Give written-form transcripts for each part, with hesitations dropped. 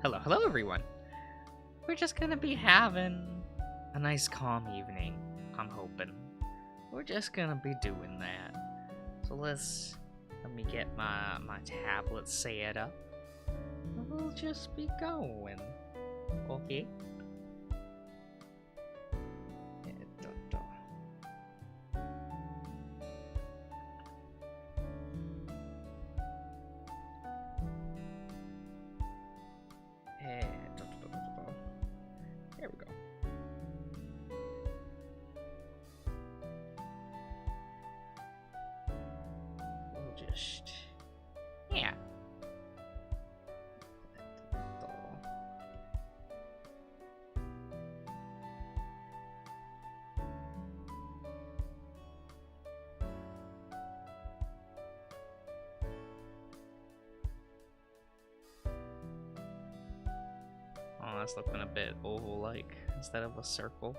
Hello everyone. We're just gonna be having a nice calm evening, I'm hoping. We're just gonna be doing that. So let me get my tablet set up. And we'll just be going. Okay? There we go. We'll just... yeah. Oh, that's looking a bit oval-like instead of a circle.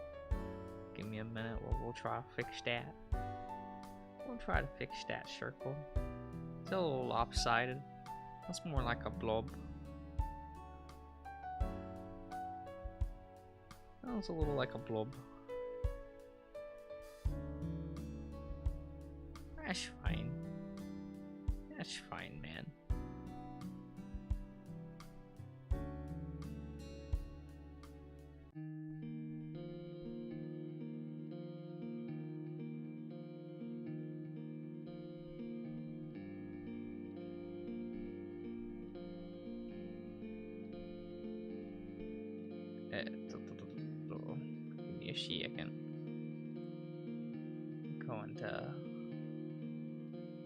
Give me a minute, we'll try to fix that. We'll try to fix that circle. It's a little lopsided. That's more like a blob. Oh, it's a little like a blob. That's fine. That's fine, man. Give me a second. I'm going to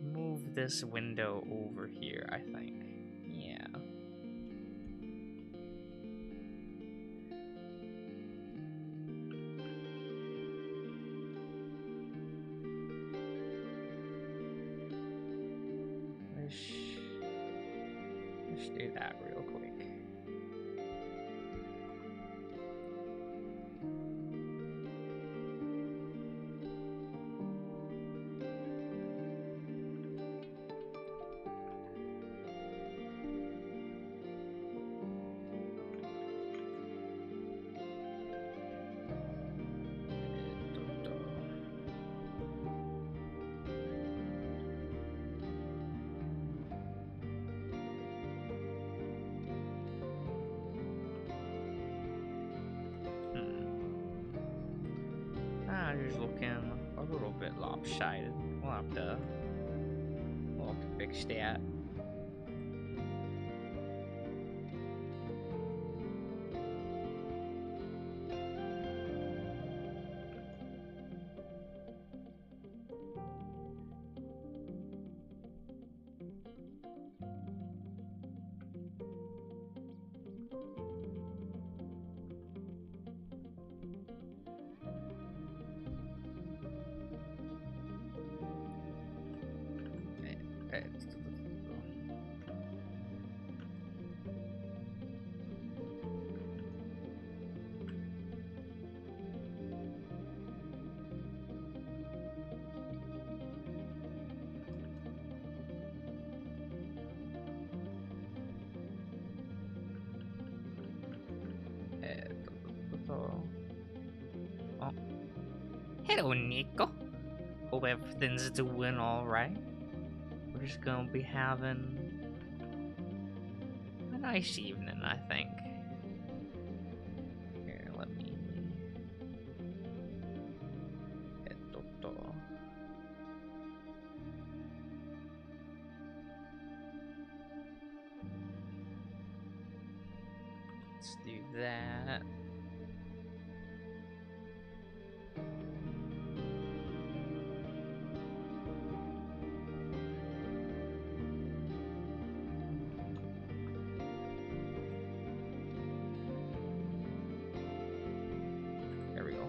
move this window over here, I think. Yeah. Let's do that real quick. Just looking a little bit lopsided. We'll have to fix that. Oh. Hello, Nico. Hope everything's doing alright. We're just gonna be having a nice evening, I think. Here, let me... Let's do that. There we go.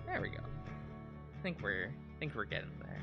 There we go. I think we're getting there.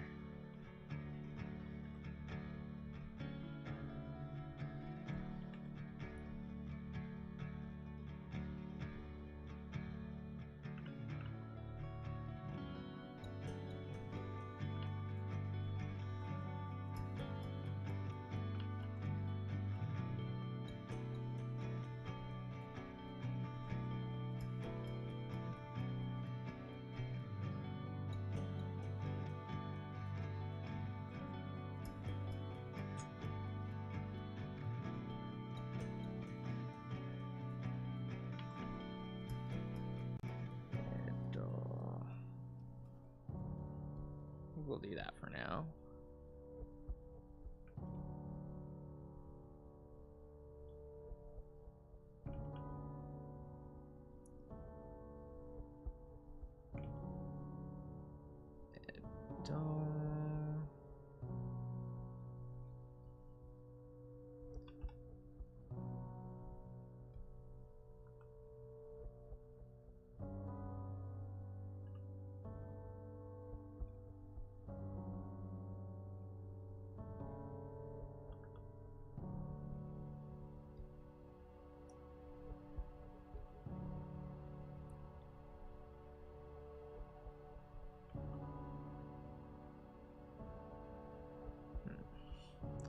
We'll do that for now.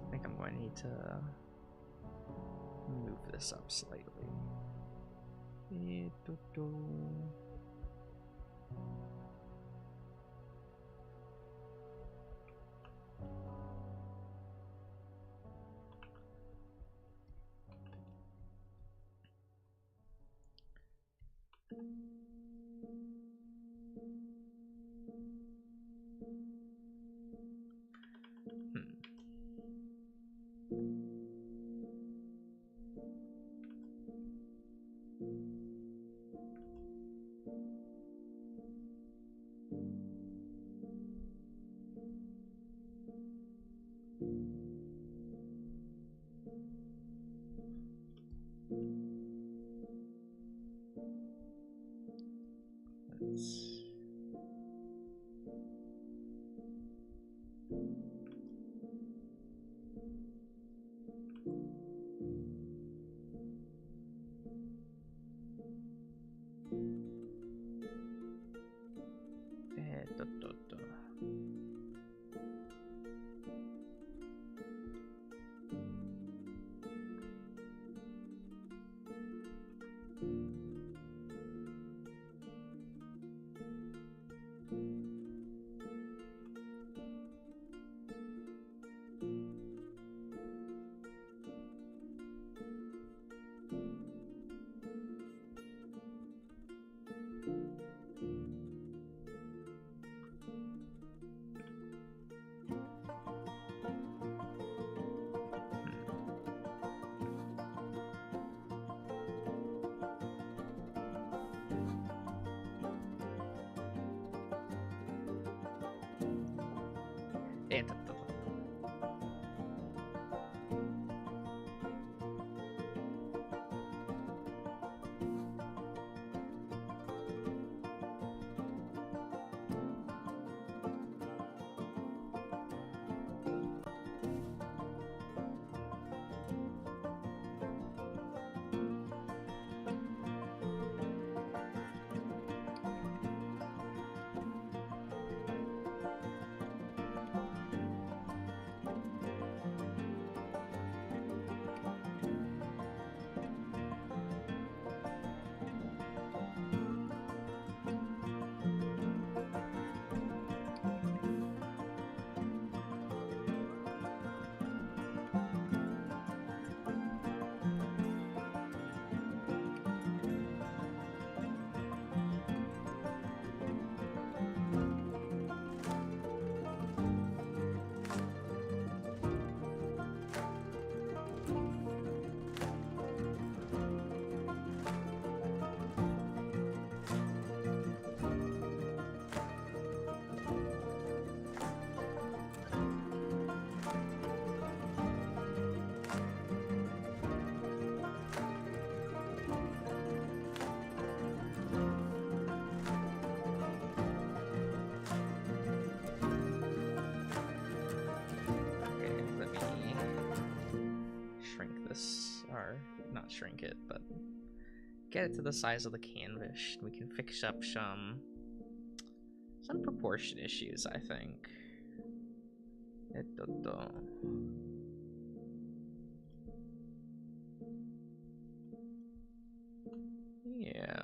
I think I'm going to need to move this up slightly. not shrink it, but get it to the size of the canvas. We can fix up some proportion issues, I think. Yeah.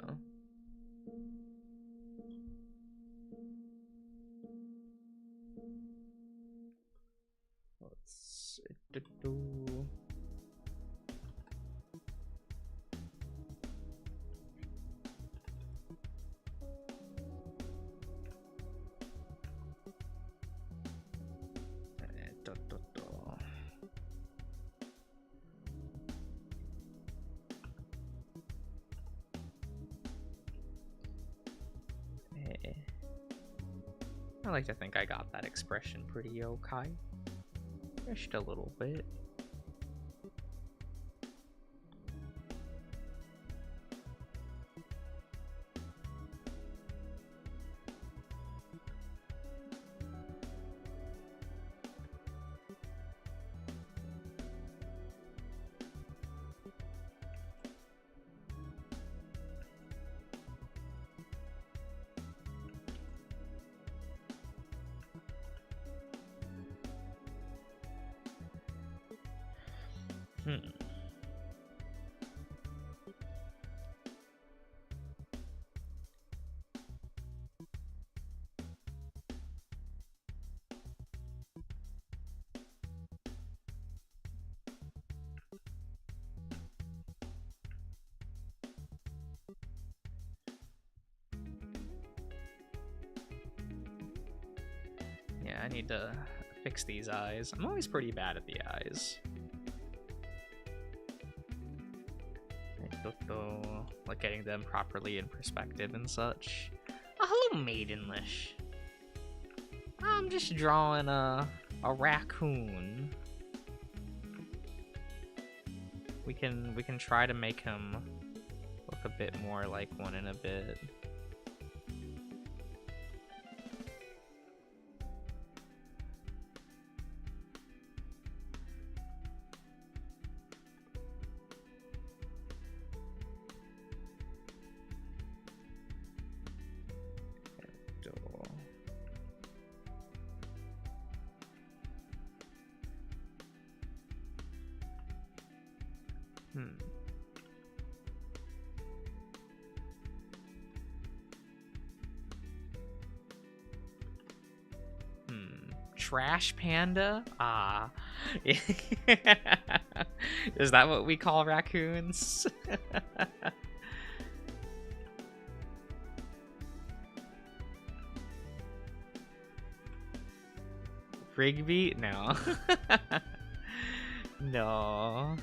Let's I like to think I got that expression pretty okay. Just a little bit. Yeah, I need to fix these eyes. I'm always pretty bad at the eyes. Like getting them properly in perspective and such. Oh, hello, Maidenlish. I'm just drawing a raccoon. We can try to make him look a bit more like one in a bit. Trash panda? Ah. Is that what we call raccoons? Rigby? No. No.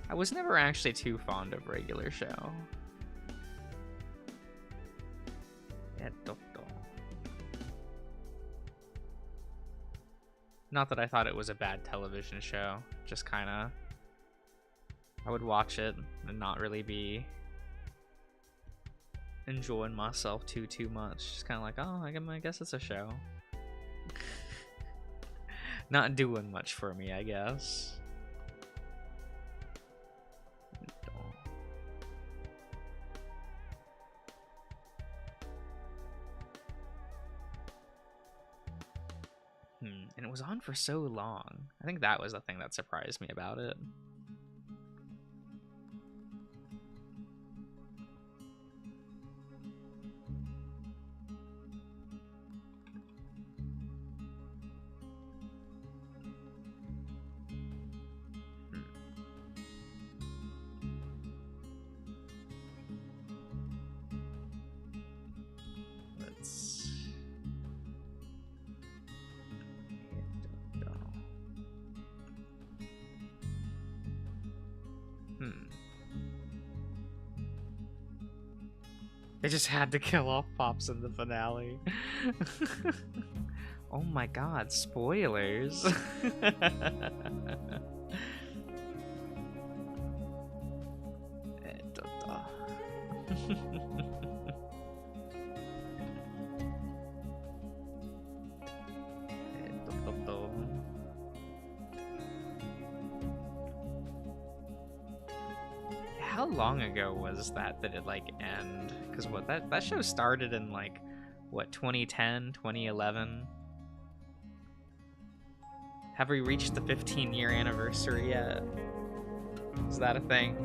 I was never actually too fond of regular show. Not that I thought it was a bad television show, just kinda I would watch it and not really be enjoying myself too much. Just kinda like, oh, I guess it's a show. Not doing much for me, I guess. And it was on for so long. I think that was the thing that surprised me about it. They just had to kill off Pops in the finale. Oh my god, spoilers. how long ago was that it like end? Because what that show started in like what 2010, 2011. Have we reached the 15-year anniversary yet? Is that a thing?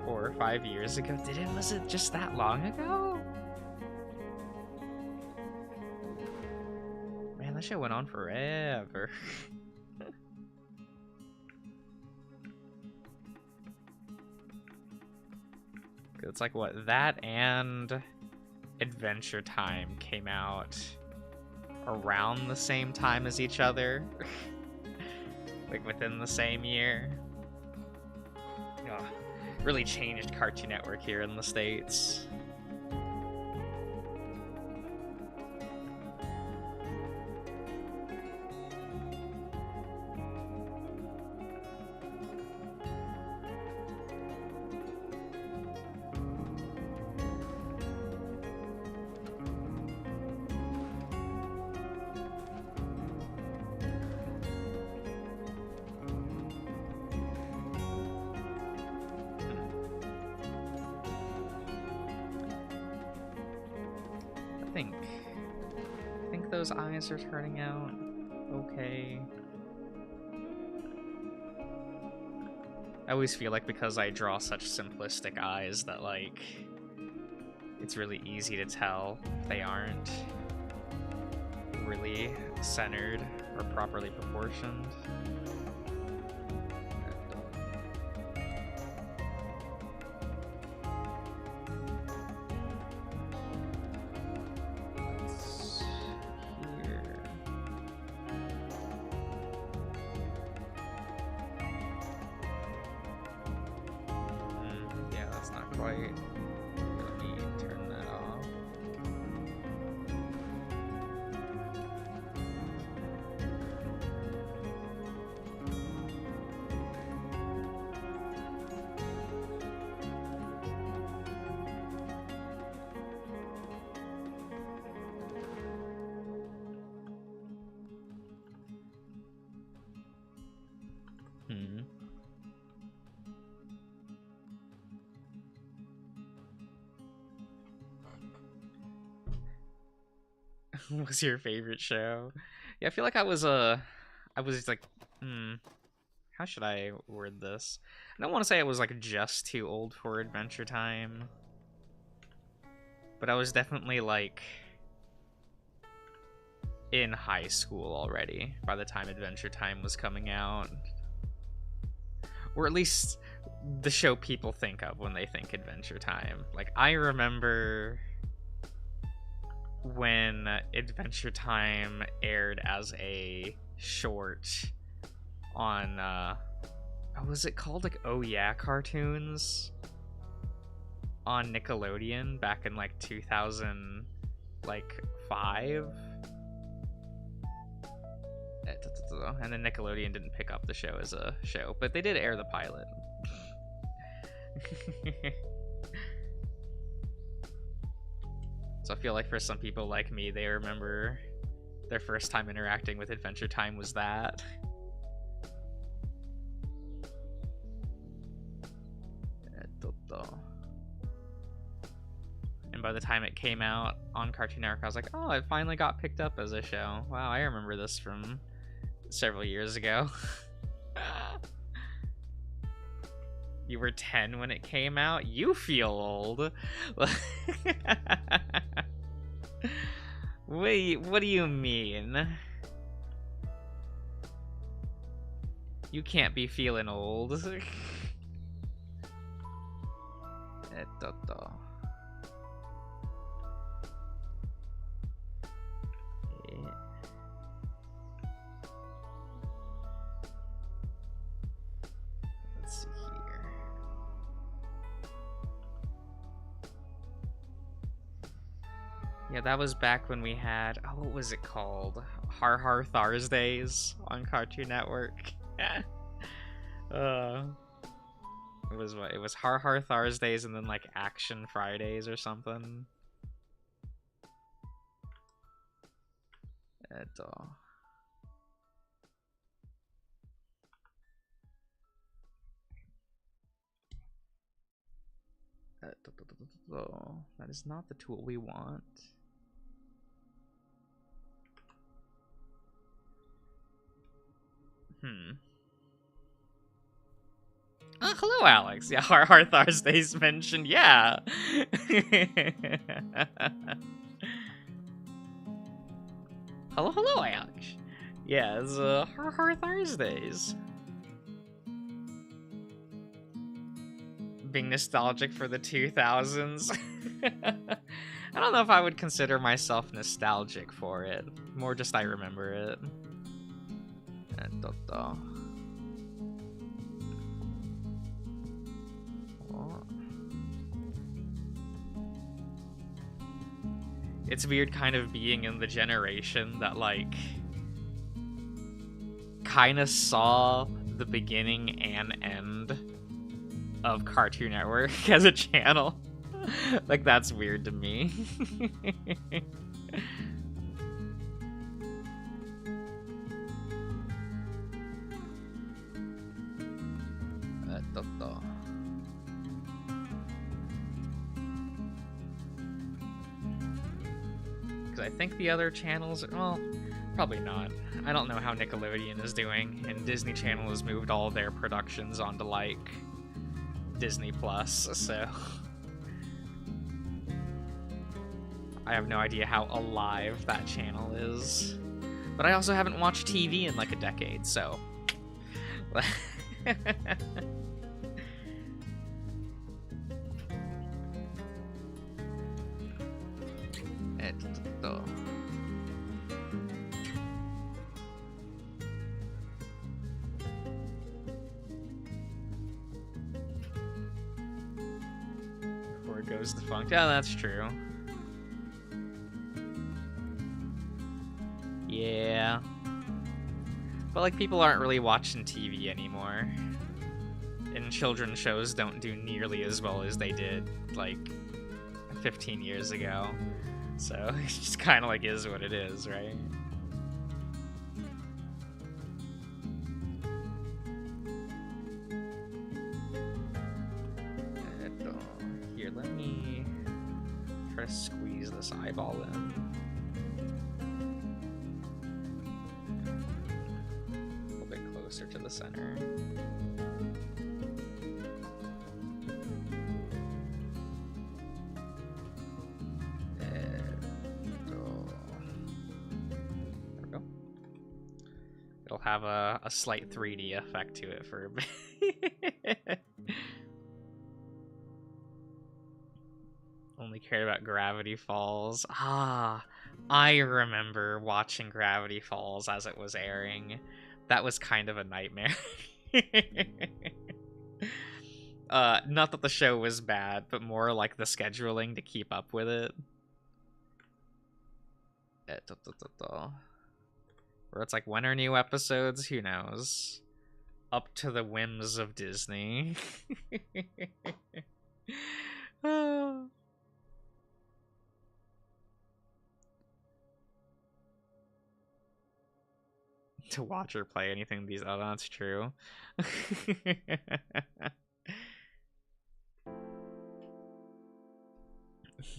4 or 5 years ago? Was it just that long ago? Man, that shit went on forever. It's like what, that and Adventure Time came out around the same time as each other. Like within the same year. Oh, really changed Cartoon Network here in the States. I think those eyes are turning out okay. I always feel like because I draw such simplistic eyes that like it's really easy to tell if they aren't really centered or properly proportioned. What was your favorite show? Yeah, I feel like I was like, how should I word this? I don't want to say I was like just too old for Adventure Time, but I was definitely like in high school already by the time Adventure Time was coming out, or at least the show people think of when they think Adventure Time. Like, I remember when Adventure Time aired as a short on what was it called, like Oh Yeah Cartoons on Nickelodeon back in like 2005. And then Nickelodeon didn't pick up the show as a show, but they did air the pilot. So I feel like for some people like me, they remember their first time interacting with Adventure Time was that. And by the time it came out on Cartoon Network, I was like, oh, it finally got picked up as a show. Wow, I remember this from several years ago. You were 10 when it came out? You feel old. Wait, what do you mean? You can't be feeling old. Let's see here. Yeah, that was back when we had, oh, what was it called? Har Har Thursdays on Cartoon Network. It was what? It was Har Har Thursdays and then like Action Fridays or something. That is not the tool we want. Oh, hello, Alex. Yeah, our Thursdays mentioned. Yeah. hello, Alex. Yeah, it's our Thursdays. Being nostalgic for the 2000s. I don't know if I would consider myself nostalgic for it. More just I remember it. It's weird kind of being in the generation that, like, kind of saw the beginning and end of Cartoon Network as a channel. Like, that's weird to me. Because I think the other channels, well, probably not. I don't know how Nickelodeon is doing, and Disney Channel has moved all their productions onto, like, Disney Plus, so I have no idea how alive that channel is. But I also haven't watched TV in like a decade, so before it goes defunct. Yeah, that's true. Yeah. But, like, people aren't really watching TV anymore. And children's shows don't do nearly as well as they did, like, 15 years ago. So, it just kind of, like, is what it is, right? Here, let me try to squeeze this eyeball in. Closer to the center. There we go. It'll have a slight 3D effect to it for a bit. Only cared about Gravity Falls. Ah, I remember watching Gravity Falls as it was airing. That was kind of a nightmare. Not that the show was bad, but more like the scheduling to keep up with it. Where it's like, when are new episodes? Who knows? Up to the whims of Disney. To watch or play anything these. Oh, that's true.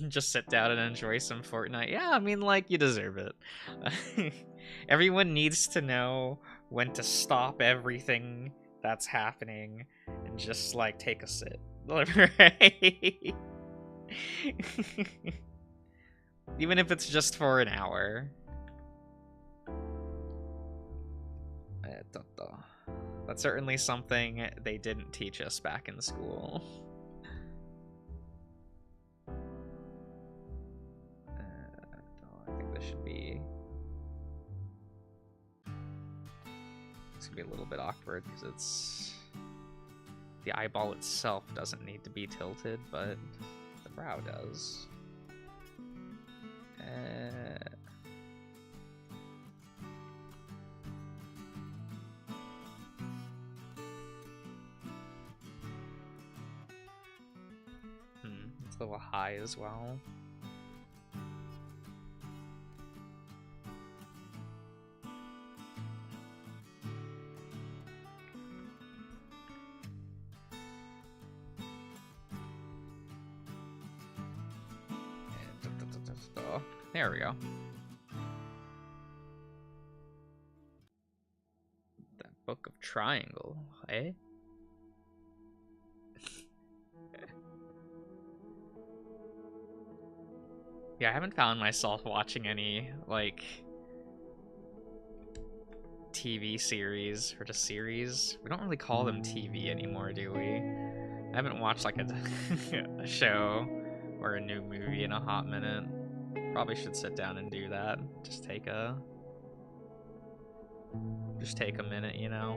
Just sit down and enjoy some Fortnite. Yeah, I mean, like, you deserve it. Everyone needs to know when to stop everything that's happening and just, like, take a sit. Right? Even if it's just for an hour. That's certainly something they didn't teach us back in school. I think this should be... It's gonna be a little bit awkward because it's... The eyeball itself doesn't need to be tilted, but the brow does. It's a little high as well. There we go. That Book of Triangle, eh? Yeah, I haven't found myself watching any, like, TV series, or just series. We don't really call them TV anymore, do we? I haven't watched, like, a show or a new movie in a hot minute. Probably should sit down and do that. Just take a minute, you know?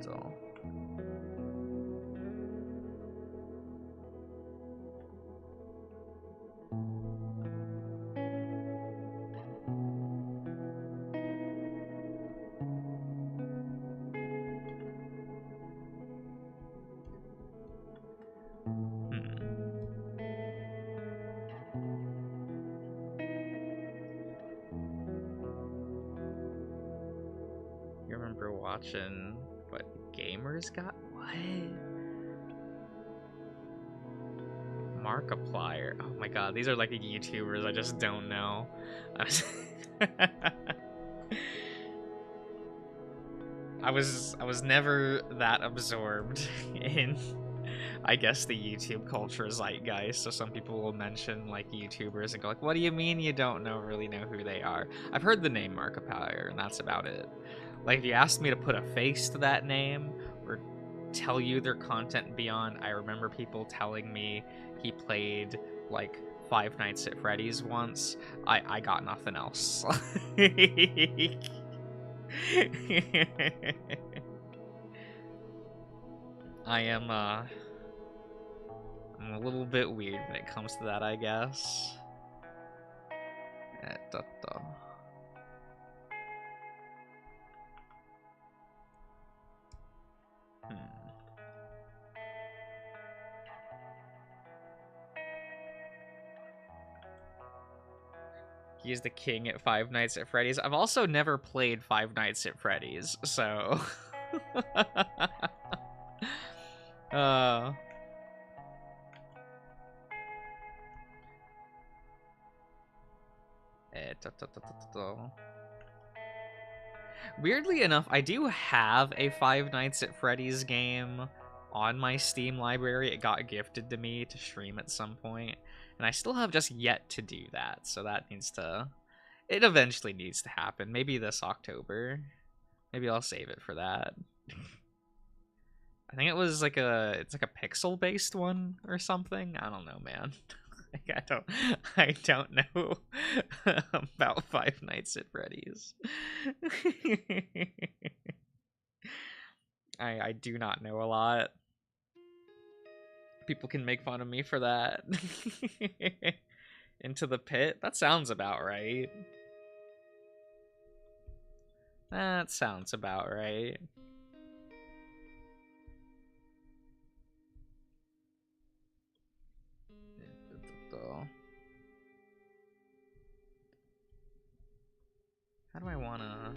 So... You remember watching what gamers got? What? Markiplier. Oh my god, these are like YouTubers I just don't know. I was never that absorbed in, I guess, the YouTube culture zeitgeist. So some people will mention like YouTubers and go like, "What do you mean you don't really know who they are?" I've heard the name Markiplier, and that's about it. Like, if you asked me to put a face to that name or tell you their content beyond, I remember people telling me he played like Five Nights at Freddy's once. I got nothing else. I'm a little bit weird when it comes to that, I guess. He is the king at Five Nights at Freddy's. I've also never played Five Nights at Freddy's, so... Weirdly enough, I do have a Five Nights at Freddy's game on my Steam library. It got gifted to me to stream at some point, and I still have just yet to do that, so that needs to... It eventually needs to happen. Maybe this October. Maybe I'll save it for that. I think it was like it's like a pixel-based one or something. I don't know, man. I don't know about Five Nights at Freddy's. I do not know a lot. People can make fun of me for that. Into the Pit? That sounds about right. That sounds about right. How do I wanna...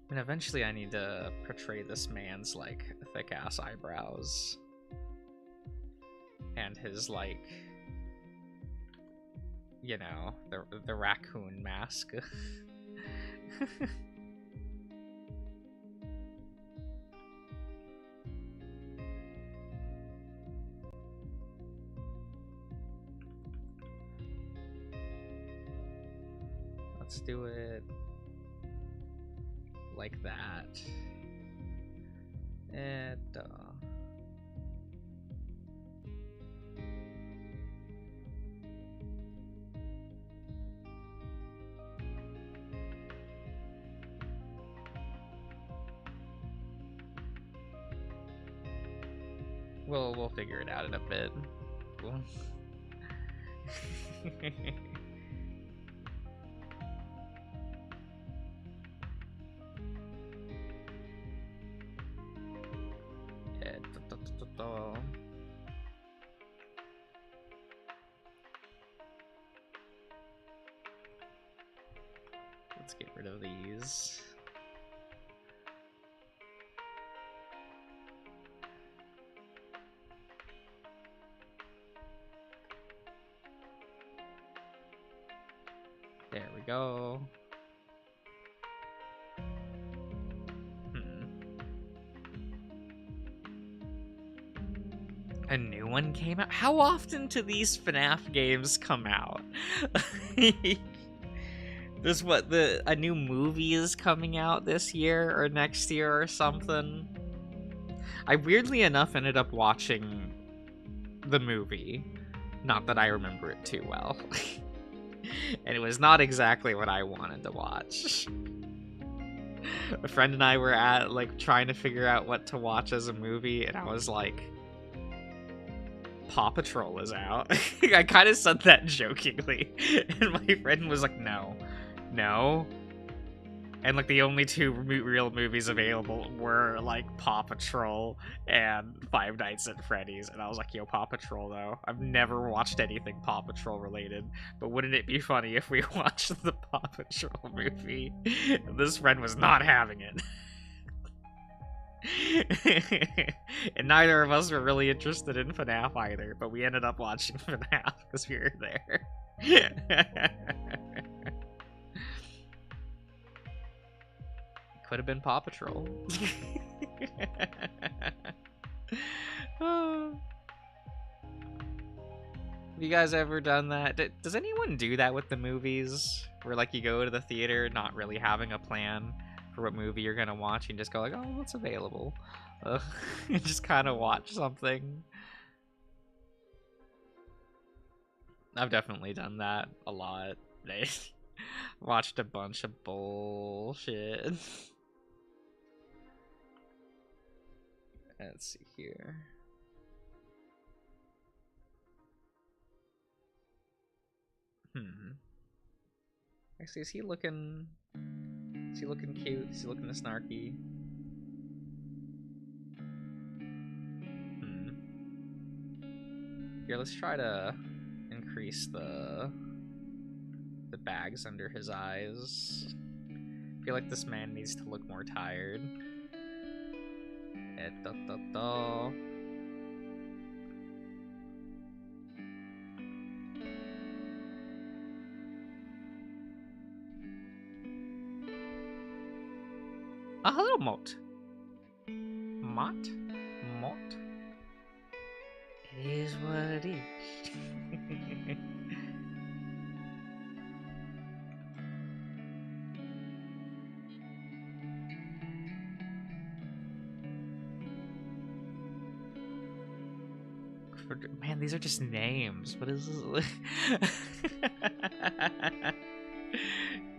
I mean, eventually I need to portray this man's, like, thick-ass eyebrows. And his, like... You know, the raccoon mask. Let's do it like that. And we'll figure it out in a bit. Let's get rid of these. go. A new one came out? How often do these FNAF games come out? There's a new movie is coming out this year or next year or something. I weirdly enough ended up watching the movie. Not that I remember it too well. And it was not exactly what I wanted to watch. A friend and I were trying to figure out what to watch as a movie, and I was like, Paw Patrol is out. I kind of said that jokingly, and my friend was like, no. And like the only two real movies available were like Paw Patrol and Five Nights at Freddy's, and I was like, yo, Paw Patrol though. I've never watched anything Paw Patrol related, but wouldn't it be funny if we watched the Paw Patrol movie? This friend was not having it. And neither of us were really interested in FNAF either, but we ended up watching FNAF because we were there. Could have been Paw Patrol. Have you guys ever done that? Does anyone do that with the movies? Where like you go to the theater not really having a plan for what movie you're gonna watch and just go like, oh, what's available? And just kind of watch something. I've definitely done that a lot. Watched a bunch of bullshit. Let's see here. Actually, is he looking cute? Is he looking snarky? Here, let's try to increase the bags under his eyes. I feel like this man needs to look more tired. A hello, Mot. Mot? It is what it is. Man, these are just names. What is this?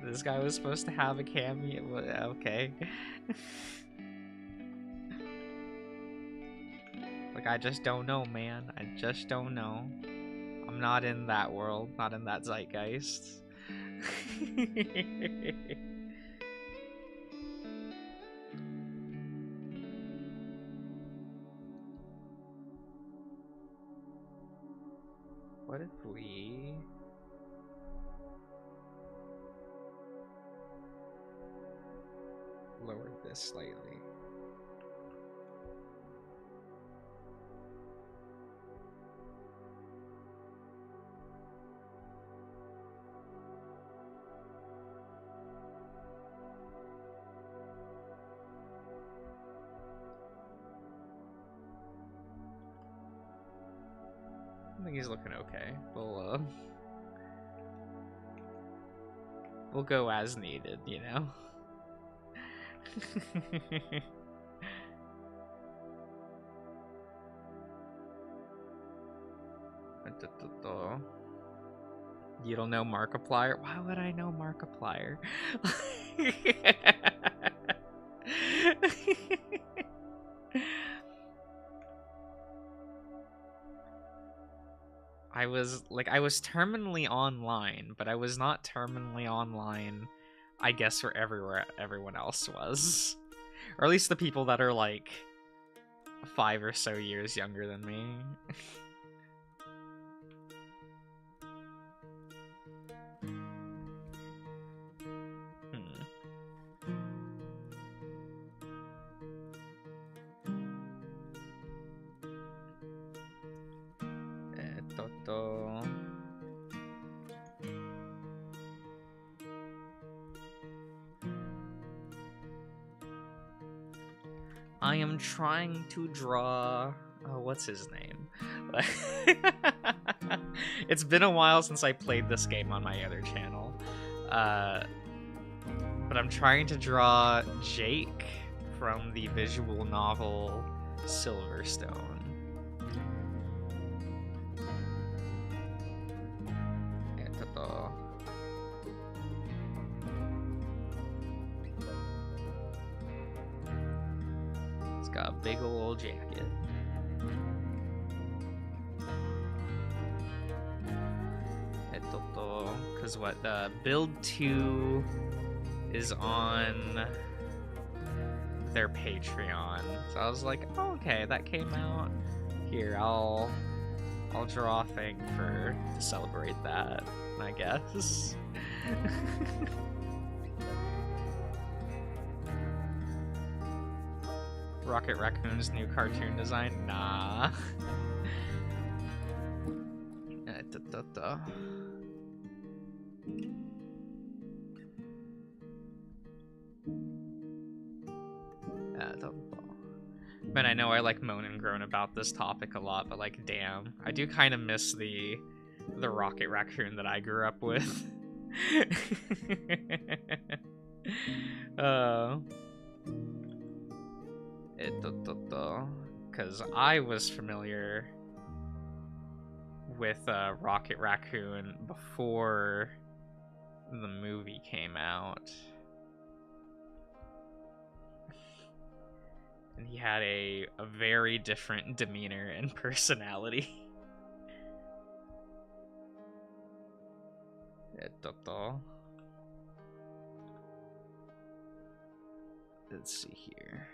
This guy was supposed to have a cameo. Okay. Like, I just don't know, man. I just don't know. I'm not in that world. Not in that zeitgeist. What if we... lowered this slightly? I think he's looking okay. We'll go as needed, you know? You don't know Markiplier? Why would I know Markiplier? I was terminally online, but I was not terminally online, I guess, where everyone else was. Or at least the people that are like 5 or so years younger than me. I am trying to draw... Oh, what's his name? It's been a while since I played this game on my other channel. But I'm trying to draw Jake from the visual novel Silverstone. It's got a big old jacket. Because what, build 2 is on their Patreon. So I was like, oh, okay, that came out. Here, I'll draw a thing to celebrate that, I guess. Rocket Raccoon's new cartoon design? Nah. But I know I like moan and groan about this topic a lot, but like, damn, I do kind of miss the Rocket Raccoon that I grew up with. Because I was familiar with Rocket Raccoon before the movie came out. And he had a very different demeanor and personality. Let's see here.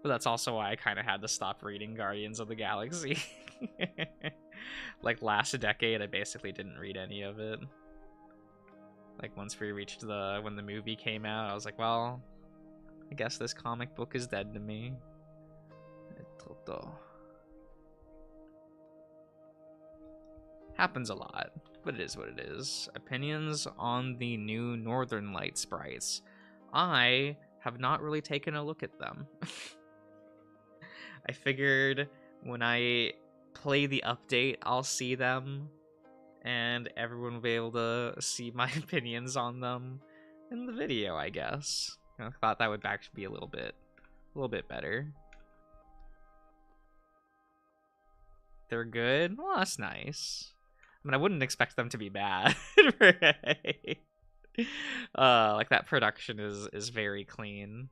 But that's also why I kind of had to stop reading Guardians of the Galaxy. Like, last decade, I basically didn't read any of it. Like, once we reached when the movie came out, I was like, well, I guess this comic book is dead to me. Happens a lot, but it is what it is. Opinions on the new Northern Light sprites. I have not really taken a look at them. I figured when I play the update, I'll see them, and everyone will be able to see my opinions on them in the video, I guess. I thought that would actually be a little bit better. They're good? Well, that's nice. I mean, I wouldn't expect them to be bad, right? Like, that production is very clean.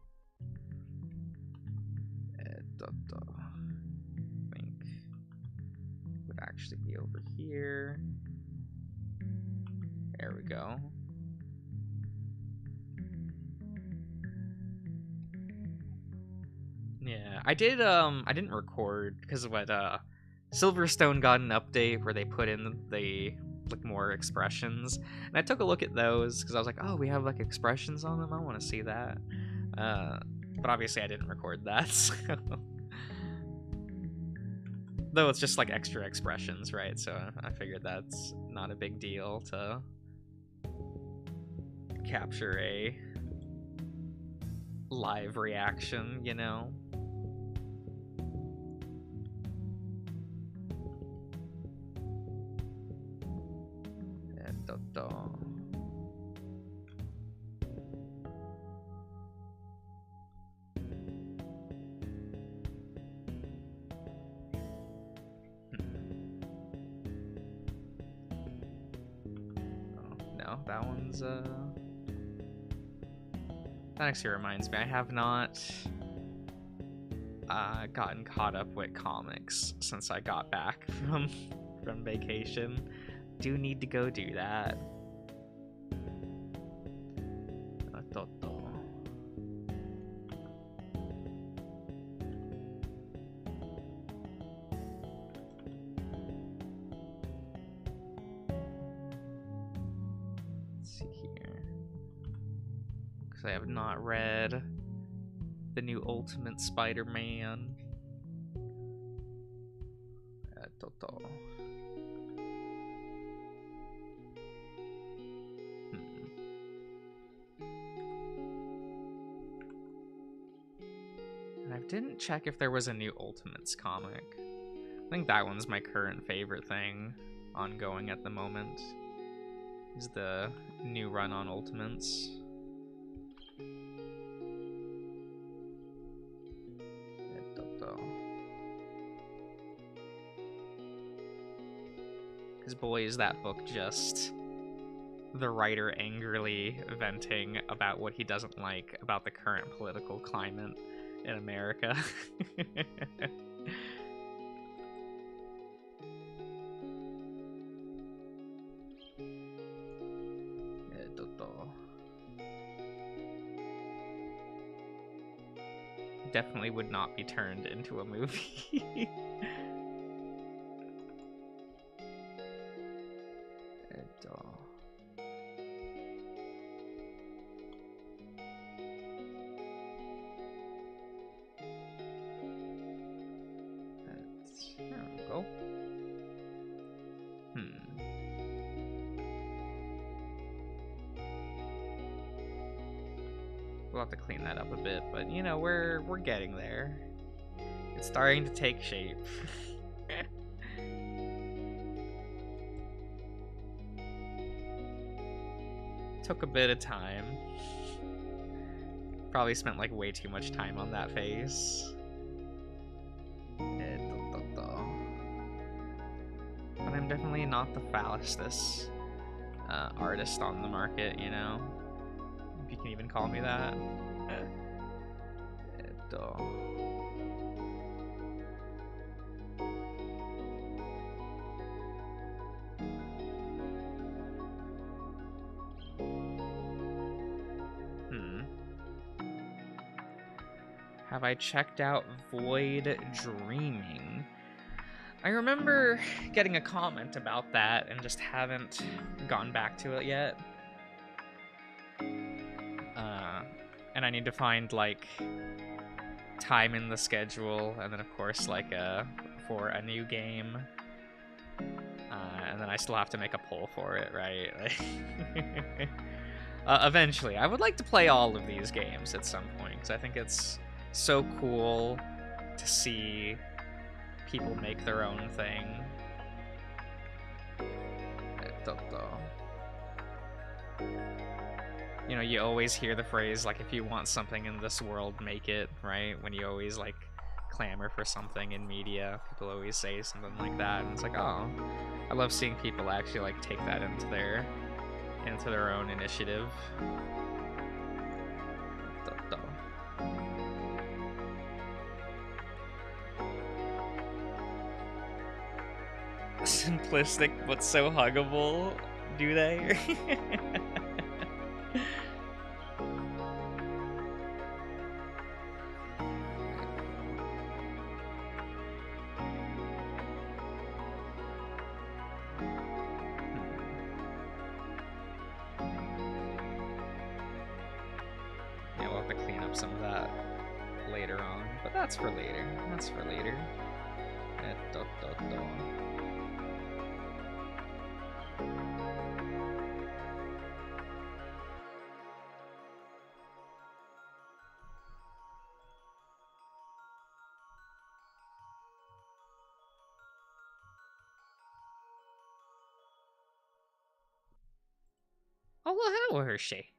I think would actually be over here. There we go. Yeah, I didn't record because of what Silverstone got an update where they put in the like more expressions, and I took a look at those because I was like, oh, we have like expressions on them, I want to see that. But obviously I didn't record that, so. Though it's just like extra expressions, right? So I figured that's not a big deal to capture a live reaction, you know? That one's that actually reminds me, I have not gotten caught up with comics since I got back from vacation. Do need to go do that. I have not read the new Ultimate Spider-Man. I didn't check if there was a new Ultimates comic. I think that one's my current favorite thing ongoing at the moment. Is the new run on Ultimates. Because boy, is that book just the writer angrily venting about what he doesn't like about the current political climate in America. Definitely would not be turned into a movie. There we go. We'll have to clean that up a bit, but you know, we're getting there. It's starting to take shape. Took a bit of time. Probably spent like way too much time on that face. But I'm definitely not the fastest artist on the market, you know? If you can even call me that. Have I checked out Void Dreaming? I remember getting a comment about that and just haven't gone back to it yet. And I need to find like time in the schedule, and then of course like for a new game, and then I still have to make a poll for it, right? Eventually, I would like to play all of these games at some point because I think it's so cool to see people make their own thing. You know, you always hear the phrase, like, if you want something in this world, make it, right? When you always, like, clamor for something in media, people always say something like that, and it's like, oh, I love seeing people actually, like, take that into their own initiative. Simplistic, but so huggable, do they? Yeah, we'll have to clean up some of that later on, but that's for later. That's for later. Oh, well, hello, Hershey.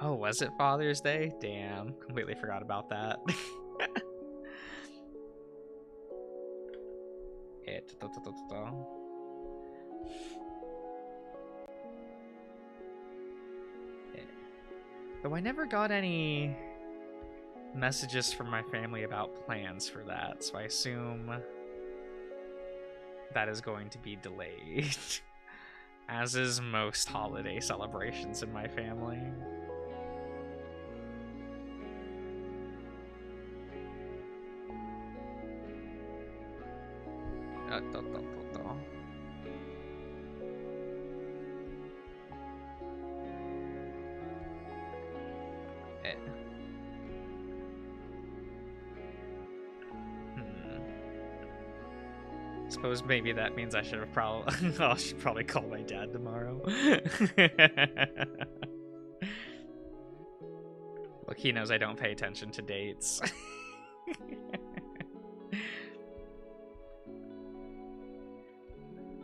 Oh, was it Father's Day? Damn, completely forgot about that. Though I never got any messages from my family about plans for that, so I assume that is going to be delayed. As is most holiday celebrations in my family. Suppose maybe that means I should have I should probably call my dad tomorrow. Look, he knows I don't pay attention to dates.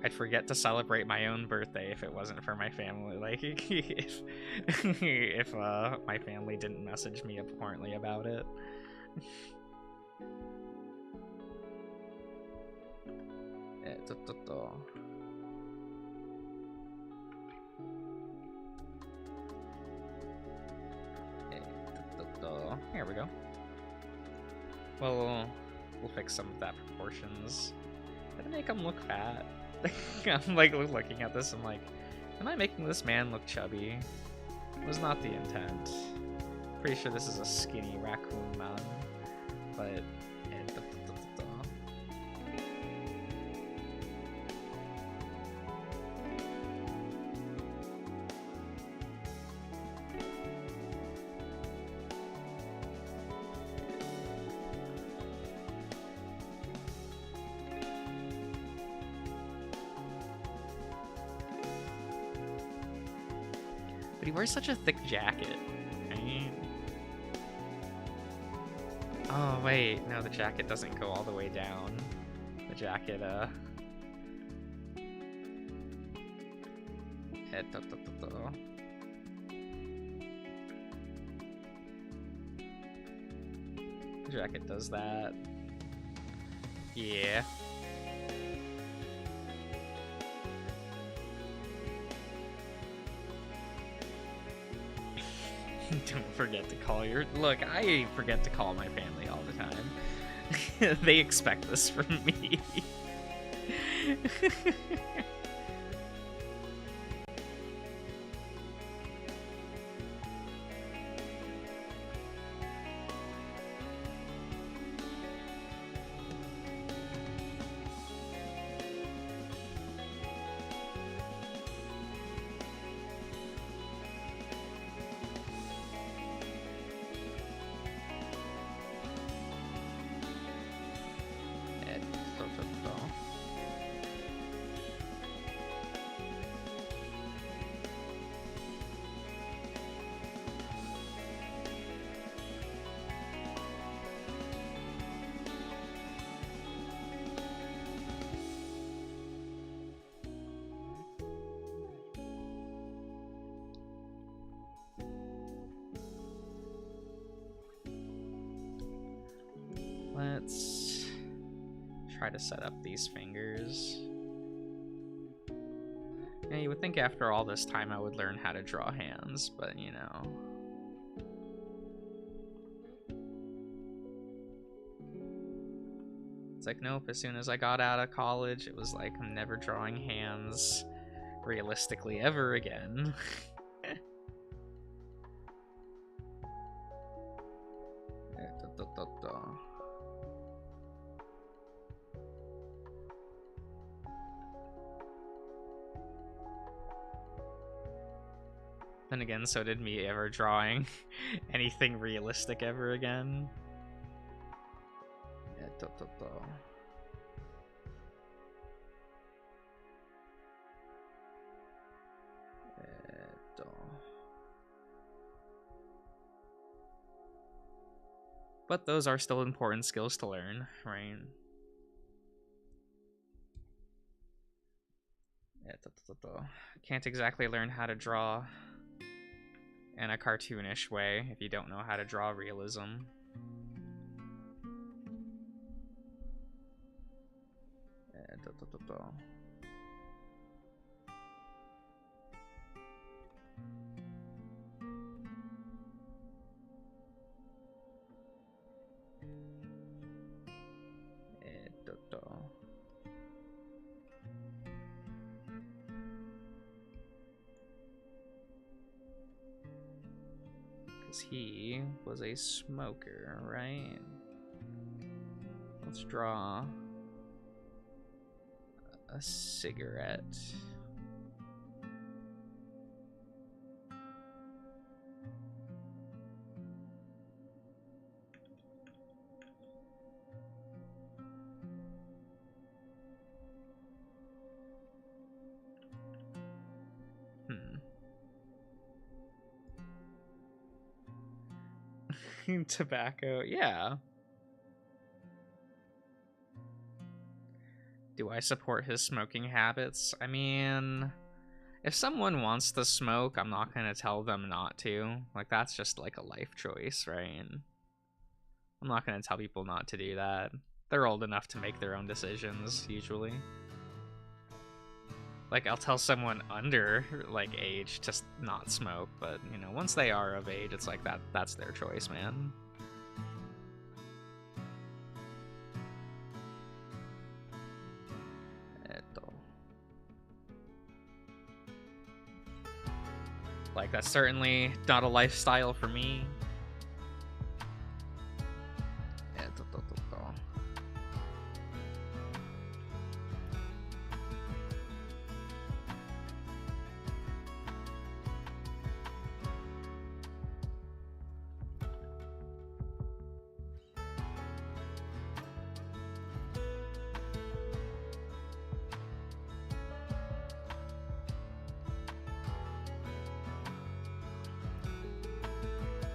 I'd forget to celebrate my own birthday if it wasn't for my family. Like, if my family didn't message me abhorrently about it. Here we go. Well, we'll fix some of that proportions. Did I make him look fat? I'm like looking at this, I'm like, am I making this man look chubby? It was not the intent. Pretty sure this is a skinny raccoon man, but But he wears such a thick jacket, right? Oh, wait. No, the jacket doesn't go all the way down. The jacket, The jacket does that. Yeah. Don't forget to call your... Look, I forget to call my family all the time. They expect this from me. Let's try to set up these fingers. Yeah, you would think after all this time I would learn how to draw hands, but you know. It's like, nope, as soon as I got out of college, it was like, I'm never drawing hands realistically ever again. Then again, so did me ever drawing anything realistic ever again. But those are still important skills to learn, right? Can't exactly learn how to draw in a cartoonish way if you don't know how to draw realism. Because he was a smoker, right? Let's draw a cigarette. Tobacco, yeah. Do I support his smoking habits? I mean, if someone wants to smoke, I'm not gonna tell them not to. Like, that's just like a life choice, right? I'm not gonna tell people not to do that. They're old enough to make their own decisions, usually. Like, I'll tell someone under, like, age to not smoke, but, you know, once they are of age, it's like, that's their choice, man. Like, that's certainly not a lifestyle for me.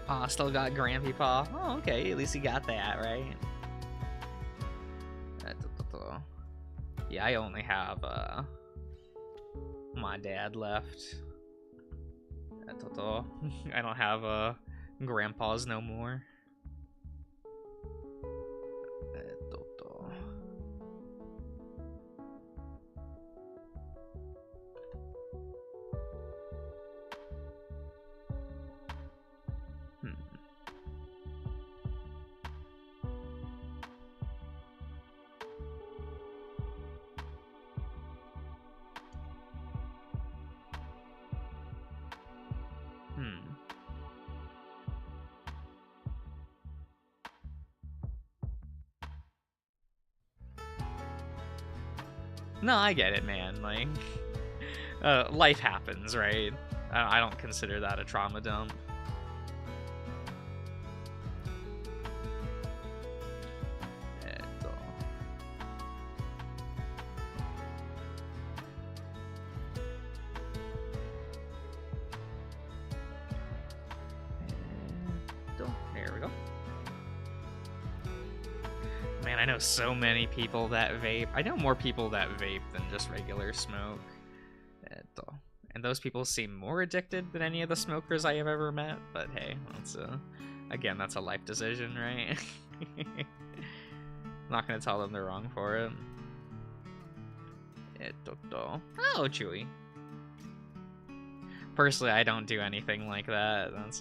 Aw, still got Grampy Paw. Oh, okay, at least he got that, right? Yeah, I only have my dad left. I don't have grandpas no more. No, I get it, man. Like, life happens, right? I don't consider that a trauma dump. There we go. Man, I know so many people that vape. I know more people that vape than just regular smoke. And those people seem more addicted than any of the smokers I have ever met. But hey, again, that's a life decision, right? I'm not gonna tell them they're wrong for it. Oh, Chewy. Personally, I don't do anything like that. That's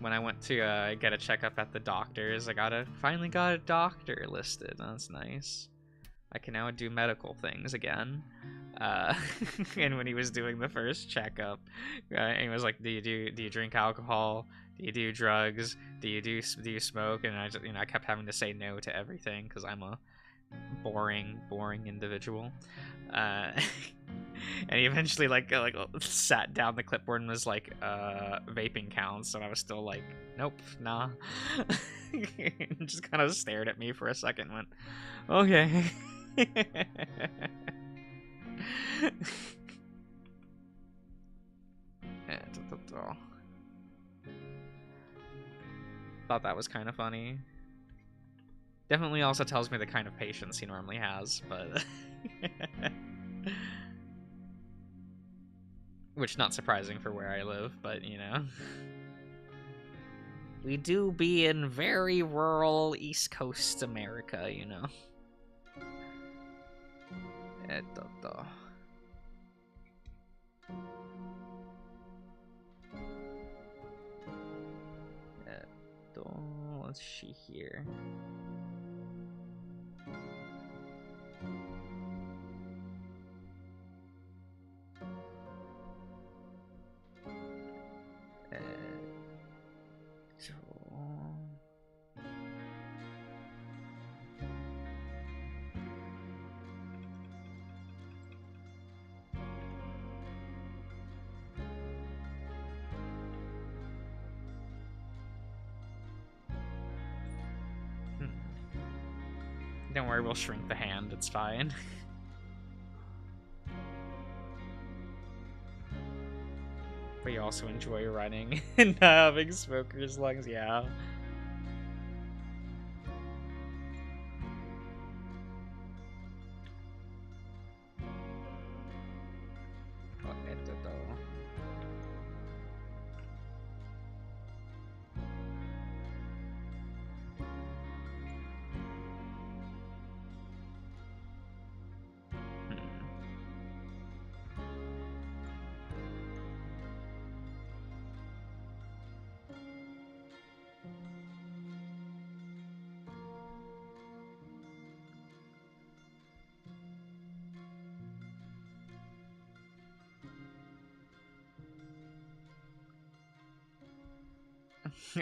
when I went to get a checkup at the doctor's, I finally got a doctor listed. That's nice. I can now do medical things again. And when he was doing the first checkup, he was like, "Do you drink alcohol? Do you do drugs? Do you smoke?" And I kept having to say no to everything because I'm a boring individual. And he eventually like sat down the clipboard and was like, "Vaping counts," and I was still like, "Nope, nah." Just kind of stared at me for a second, and went, "Okay." Thought that was kind of funny. Definitely also tells me the kind of patience he normally has, but which not surprising for where I live, but you know. We do be in very rural East Coast America, you know. Let's see here. Don't worry, we'll shrink the hand, it's fine. But you also enjoy running and having smoker's lungs, yeah.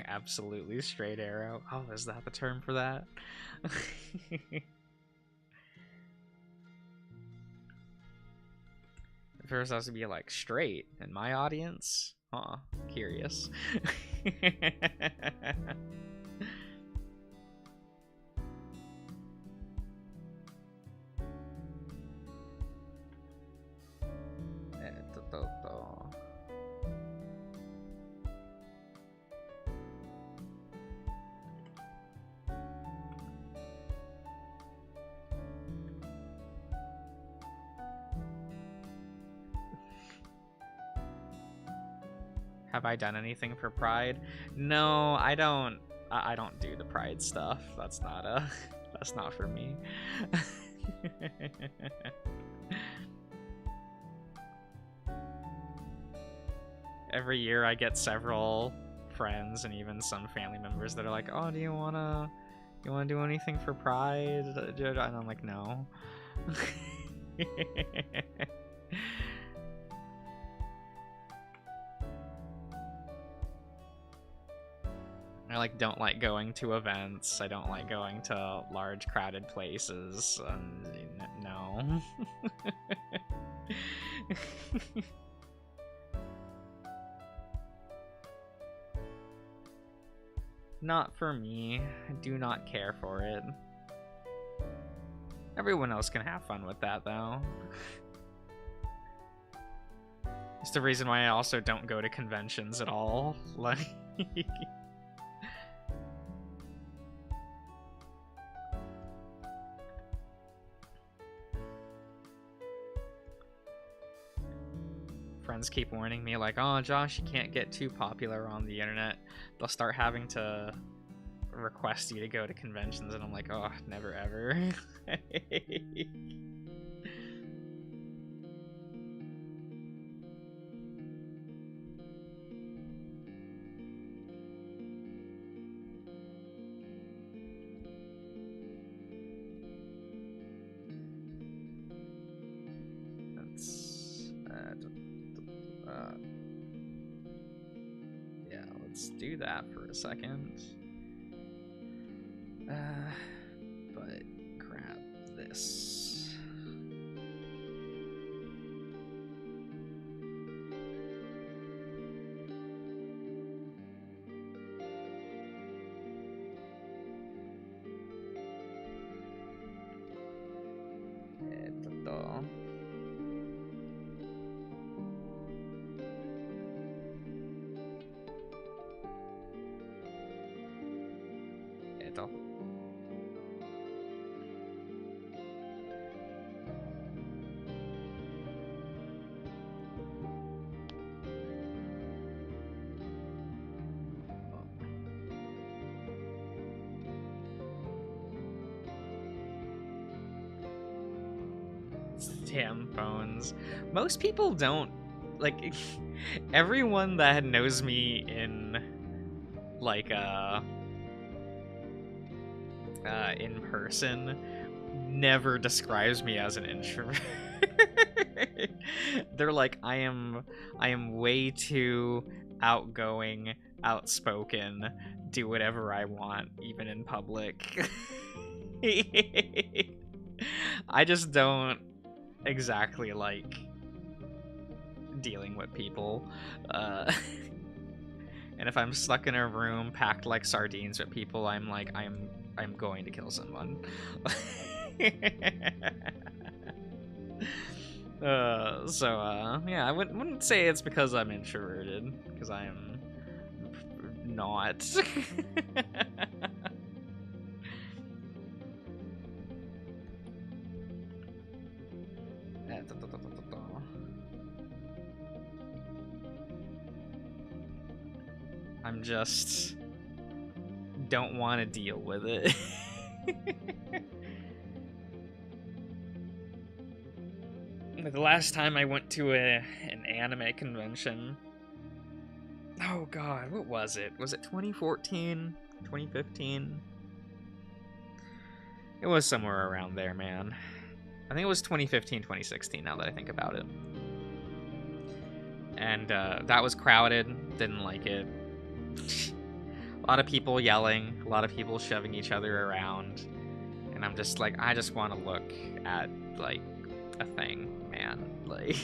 Absolutely straight arrow. Oh, is that the term for that? First has to be like straight in my audience. Huh, curious. Have I done anything for Pride? No, I don't. I don't do the Pride stuff. That's not that's not for me. Every year I get several friends and even some family members that are like, "Oh, do you wanna do anything for Pride?" And I'm like, "No." I don't like going to events. I don't like going to large crowded places. No. Not for me. I do not care for it. Everyone else can have fun with that, though. It's the reason why I also don't go to conventions at all. Like... Friends keep warning me, like, "Oh, Josh, you can't get too popular on the internet. They'll start having to request you to go to conventions," and I'm like, "Oh, never ever." Yeah, let's do that for a second. But grab this. Damn phones. Most people don't, like, everyone that knows me in, like, in person never describes me as an introvert. They're like, I am way too outgoing, outspoken, do whatever I want, even in public. I just don't exactly like dealing with people. And if I'm stuck in a room packed like sardines with people, I'm like, I'm going to kill someone. Yeah, I wouldn't say it's because I'm introverted, because I am not. I'm just don't want to deal with it. Like the last time I went to an anime convention, oh god, what was it? Was it 2014? 2015? It was somewhere around there, man. I think it was 2015, 2016, now that I think about it. And that was crowded, didn't like it. A lot of people yelling, a lot of people shoving each other around. And I'm just like, I just want to look at, like, a thing, man. Like,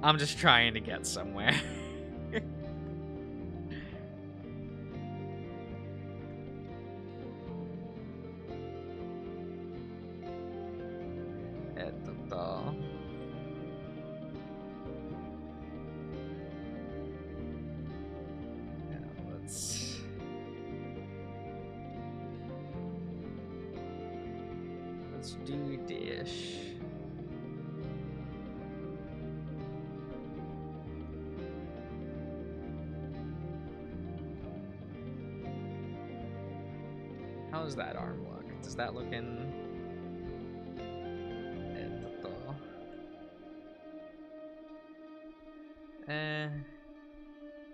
I'm just trying to get somewhere. Let's do dish. How's that arm look? Does that look in?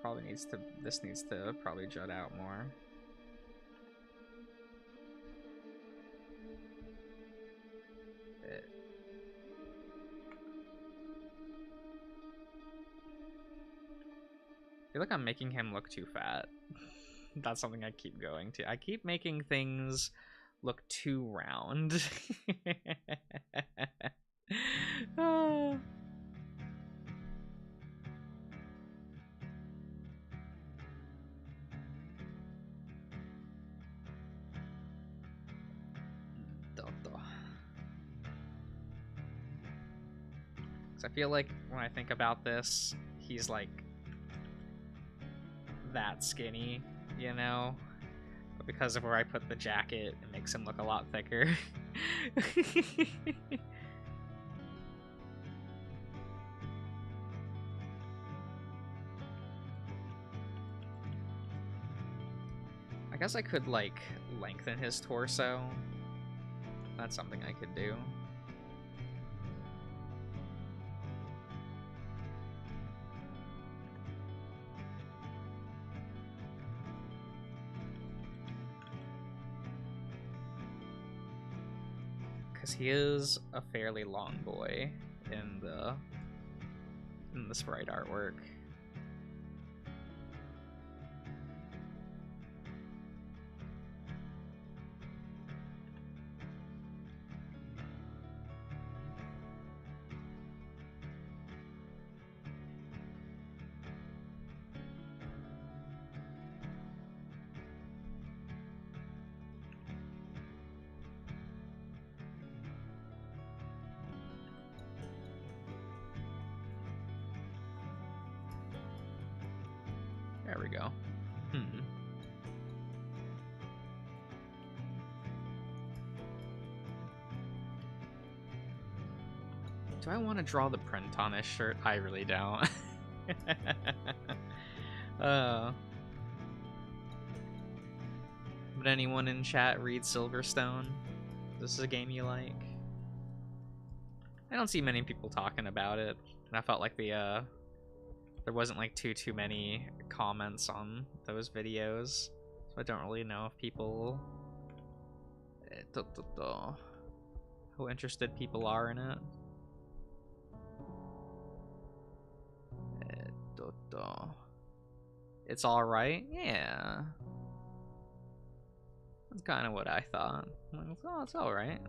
Probably needs to. This needs to probably jut out more. I feel like I'm making him look too fat. That's something I keep going to. I keep making things look too round. Oh. I feel like when I think about this, he's like that skinny, you know? But because of where I put the jacket, it makes him look a lot thicker. I guess I could, like, lengthen his torso. That's something I could do. Because he is a fairly long boy in the sprite artwork. There we go. Do I want to draw the print on his shirt? I really don't. Would anyone in chat read Silverstone? This is a game you like? I don't see many people talking about it, and I felt like there wasn't like too many comments on those videos, so I don't really know if people how interested people are in it. It's all right, yeah. That's kind of what I thought. I'm like, oh, it's all right.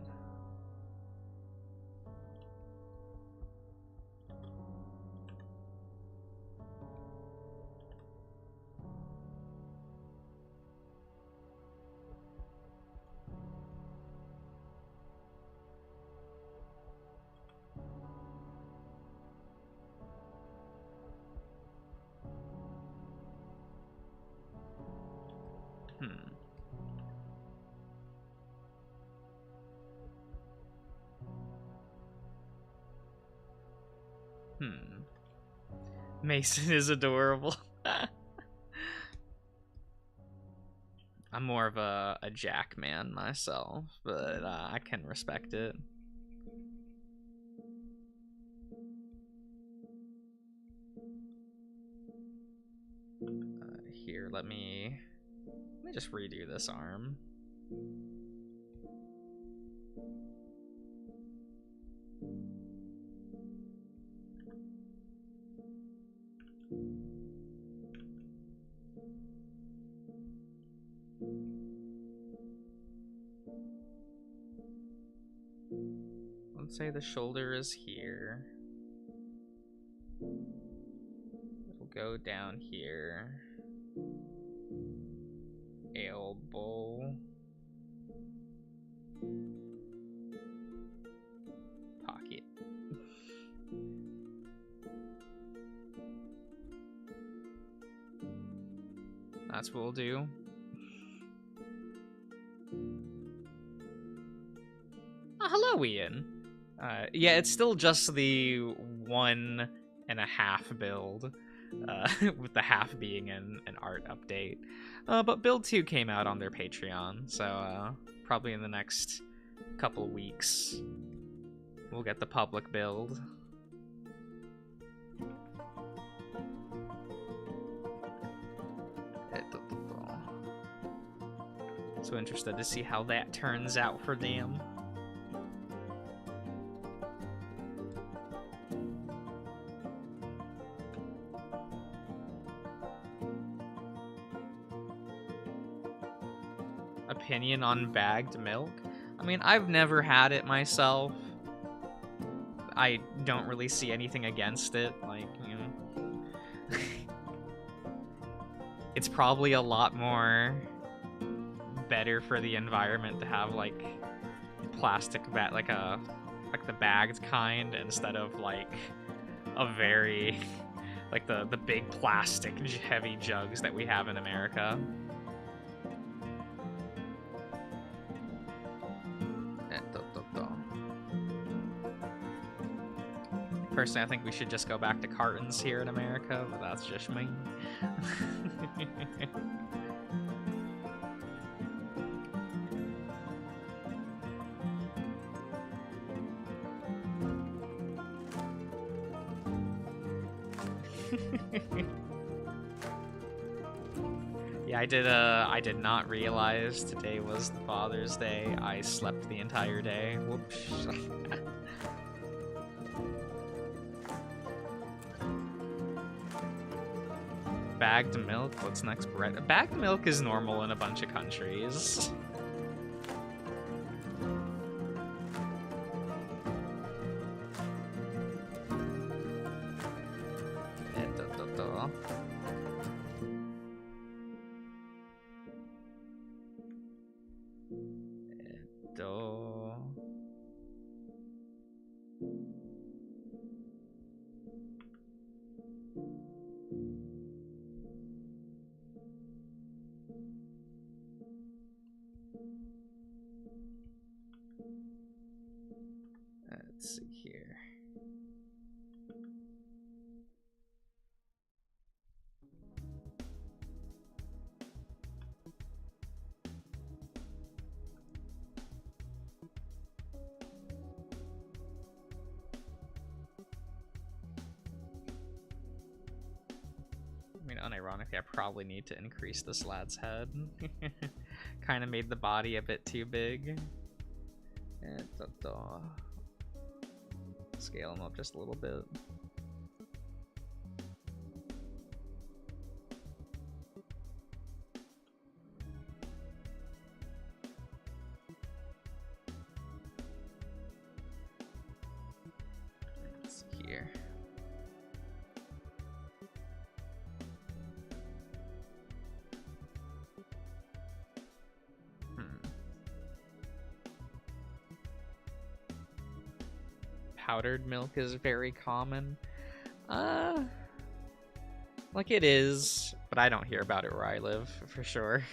Mason is adorable. I'm more of a Jack man myself, but I can respect it. Here, let me just redo this arm. Let's say the shoulder is here. It'll go down here. Elbow. Pocket. That's what we'll do. Oh, hello, Ian. Yeah, it's still just the 1.5 build, with the half being an art update. But build 2 came out on their Patreon, so probably in the next couple weeks we'll get the public build. So interested to see how that turns out for them. Opinion on bagged milk? I mean, I've never had it myself. I don't really see anything against it, like, you know. It's probably a lot more better for the environment to have like plastic bag, like the bagged kind, instead of like a very like the big plastic heavy jugs that we have in America. Personally, I think we should just go back to cartons here in America, but that's just me. Yeah, I did not realize today was Father's Day. I slept the entire day. Whoops. Bagged milk? What's next? Bread? Bagged milk is normal in a bunch of countries. Let's see here. I mean, unironically, I probably need to increase this lad's head. Kind of made the body a bit too big. Scale him up just a little bit. Let's see here. Powdered milk is very common. Like it is, but I don't hear about it where I live, for sure.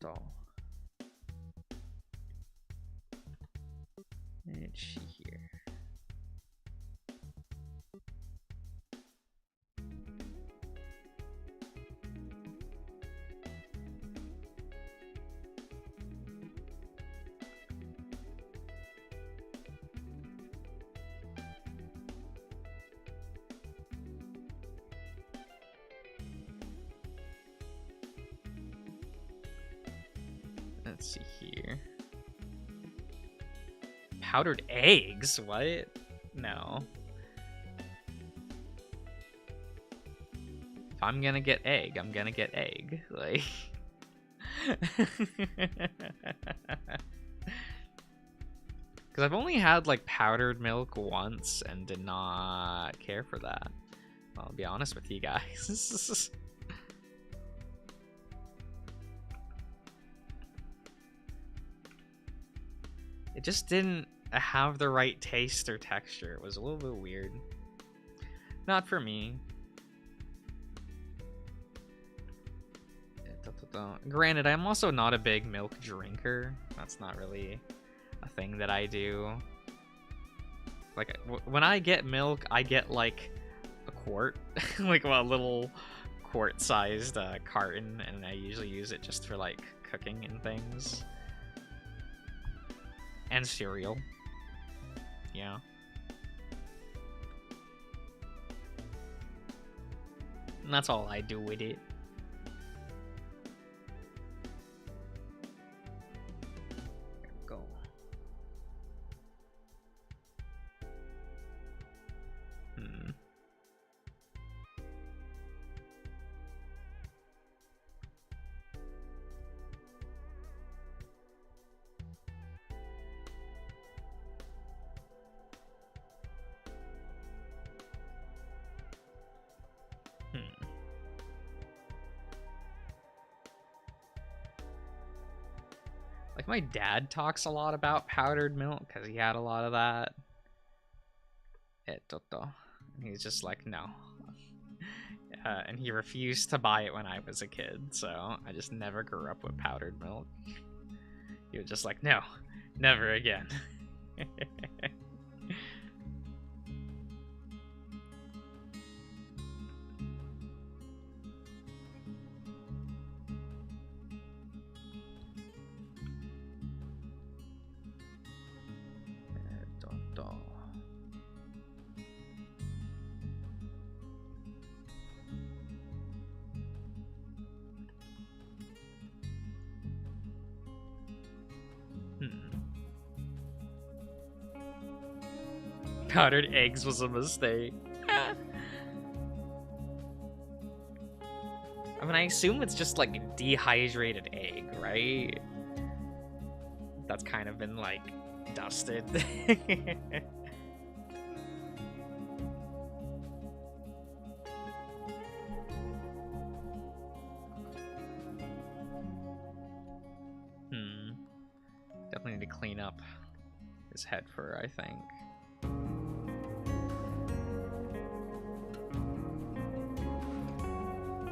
Let's see here. Let's see here. Powdered eggs? What? No. If I'm gonna get egg, I'm gonna get egg. Like. Because I've only had like powdered milk once and did not care for that. I'll be honest with you guys. It just didn't have the right taste or texture. It was a little bit weird. Not for me. Granted, I'm also not a big milk drinker. That's not really a thing that I do. Like, when I get milk, I get like a quart. Like a little quart-sized carton, and I usually use it just for like cooking and things. And cereal. Yeah. And that's all I do with it. There we go. Like, my dad talks a lot about powdered milk because he had a lot of that. And he's just like, no. And he refused to buy it when I was a kid, so I just never grew up with powdered milk. He was just like, no, never again. Powdered eggs was a mistake. I mean, I assume it's just like dehydrated egg, right? That's kind of been like dusted. Definitely need to clean up his head fur, I think.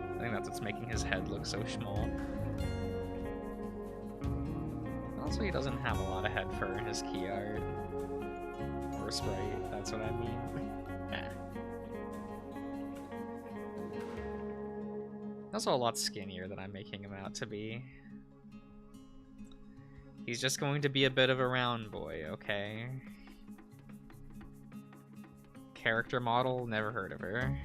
I think that's what's making his head look so small. Also, he doesn't have a lot of head fur in his key art. Or sprite, that's what I mean. Also a lot skinnier than I'm making him out to be. He's just going to be a bit of a round boy, okay? Character model, never heard of her.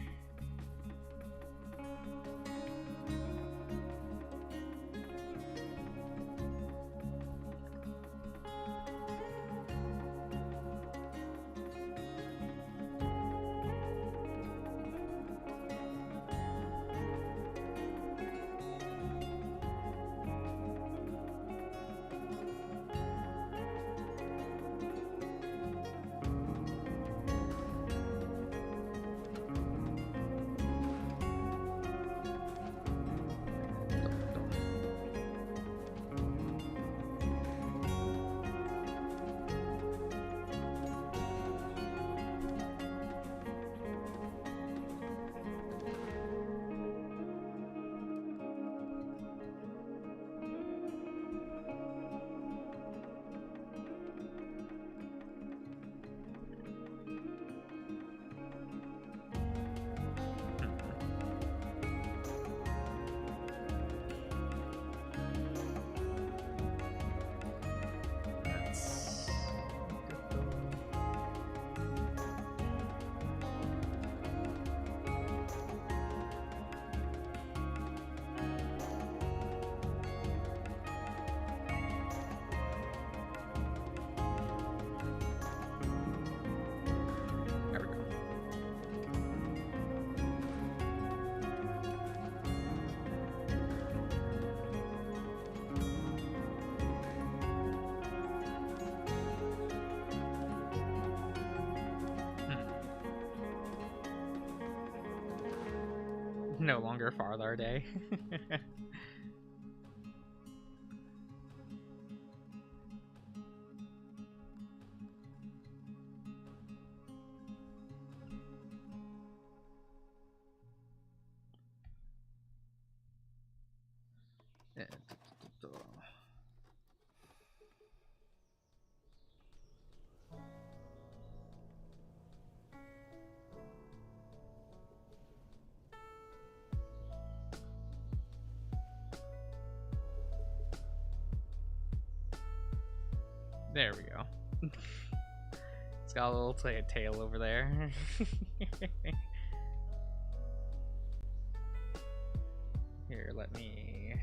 No longer Farther Day. There we go. It's got a little tail over there. Here, let me...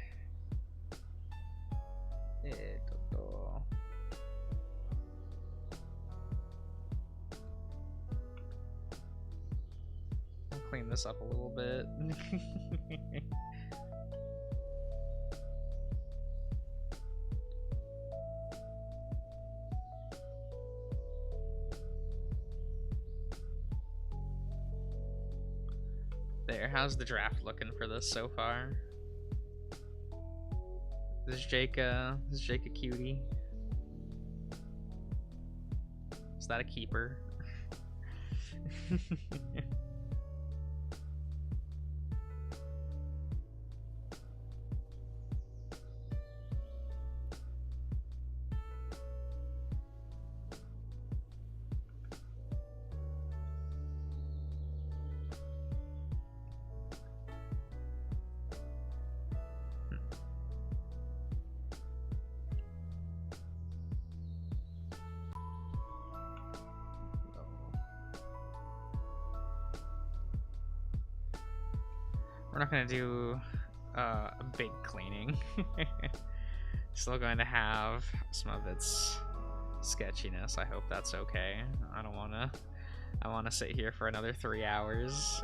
I'll clean this up a little bit. There, how's the draft looking for this so far? Is Jake a cutie? Is that a keeper? We're not going to do a big cleaning. Still going to have some of its sketchiness. I hope that's okay. I don't want to... I want to sit here for another 3 hours.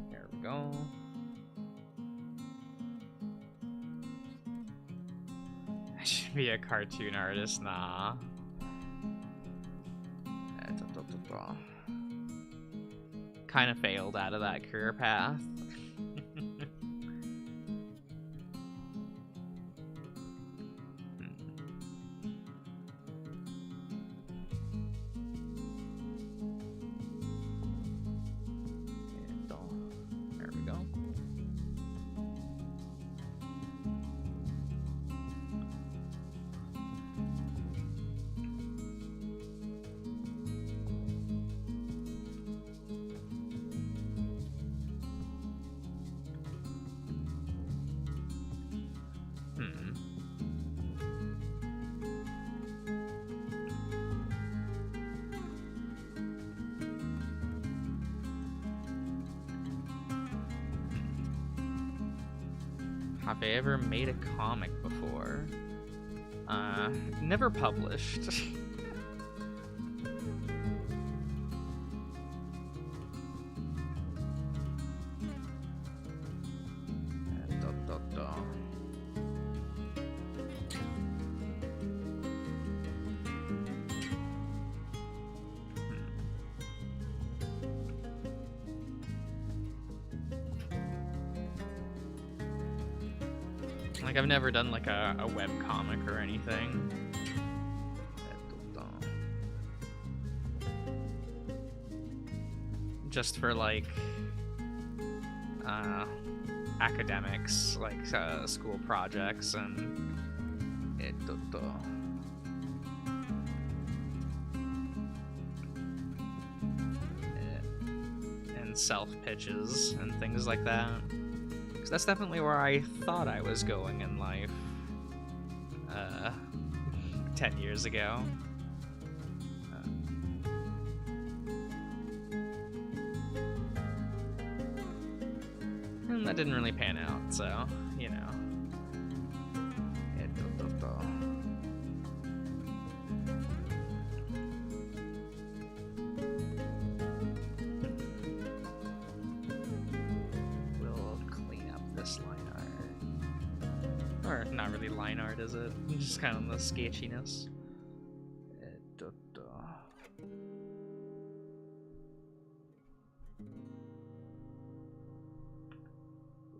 There we go. I should be a cartoon artist, nah. Kind of failed out of that career path. There we go. Have I ever made a comic before? Never published. Like, I've never done like a web comic or anything. Just for like academics, like school projects and self pitches and things like that. Because that's definitely where I thought I was going in life. 10 years ago. And that didn't really pan out, so, you know. We'll clean up this line art. Or not really line art, is it? Just kind of the sketchiness.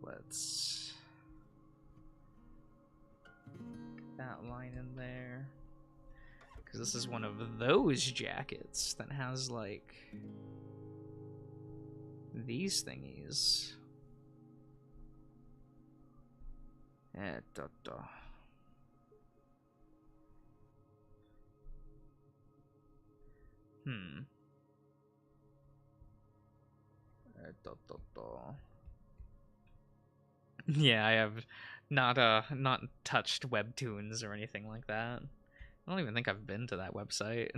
Let's get that line in there, because this is one of those jackets that has like these thingies. Yeah, I have not touched webtoons or anything like that. I don't even think I've been to that website.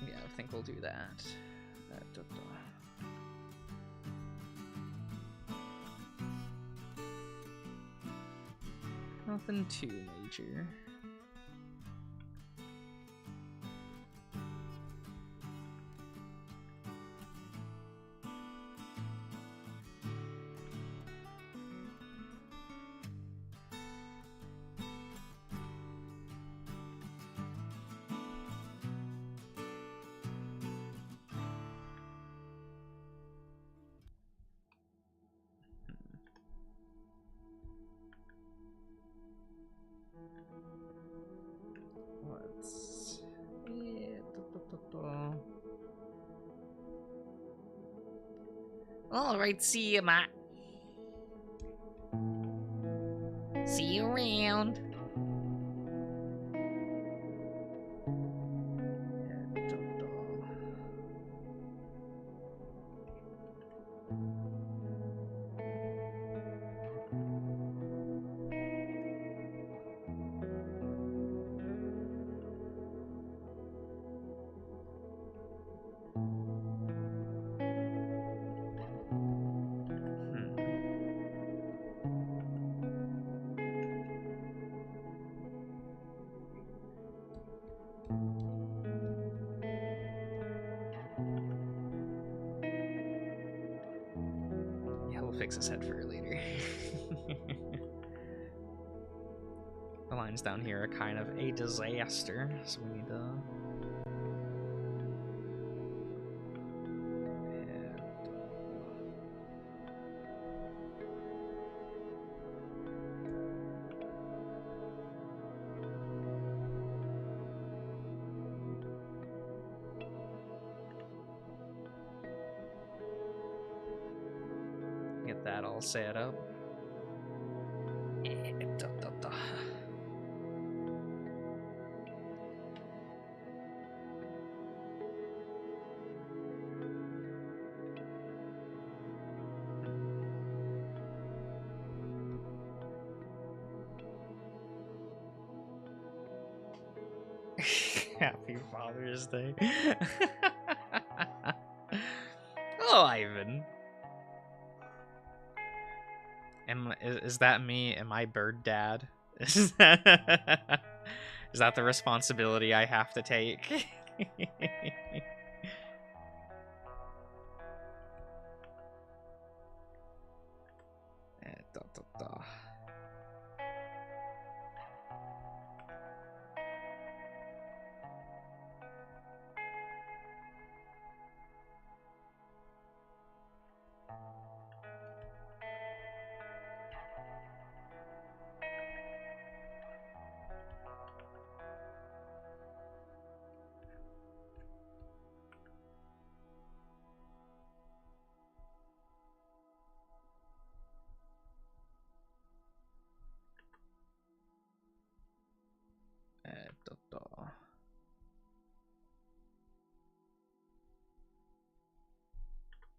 Yeah, I think we'll do that. Nothing too major. Alright, see you, Matt. See you around. Fix his head for later. The lines down here are kind of a disaster, so we need to... get that all set up. Happy Father's Day. Oh, Ivan. Is that me? Am I bird dad? Is that the responsibility I have to take? Da.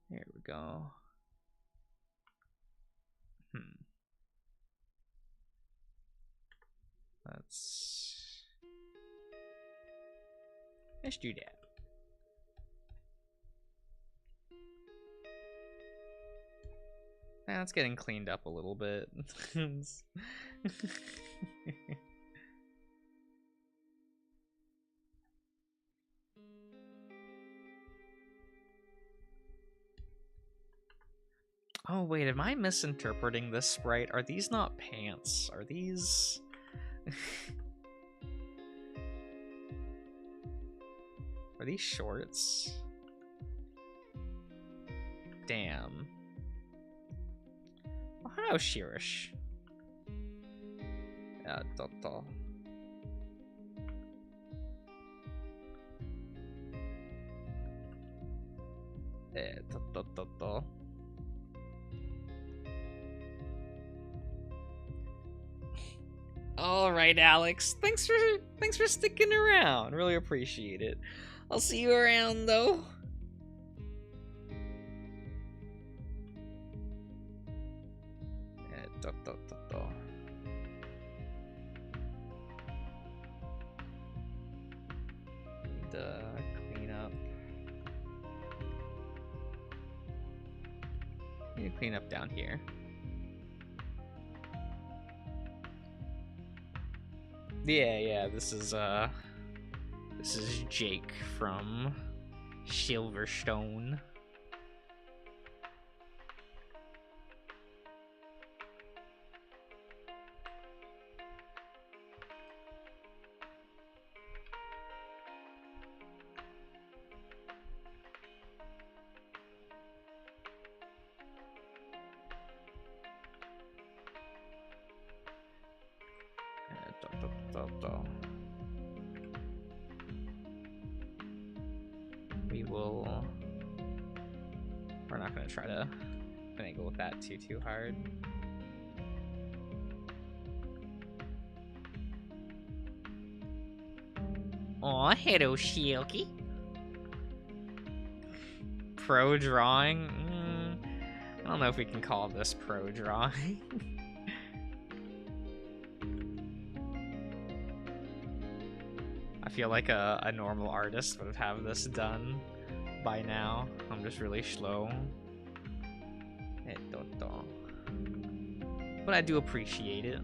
Here we go. Let's do that. That's getting cleaned up a little bit. Oh wait, am I misinterpreting this sprite? Are these not pants? Are these... Are these shorts? Damn. Oh, hello, Shirish. Toto. Toto. All right, Alex. Thanks for sticking around. Really appreciate it. I'll see you around, though. Need to clean up. Need to clean up down here. Yeah, this is Jake from Silverstone. We're not gonna try to finagle with that too hard. Aw, hello, Shielky. Pro drawing? I don't know if we can call this pro drawing. I feel like a normal artist would have this done by now. I'm just really slow. But I do appreciate it.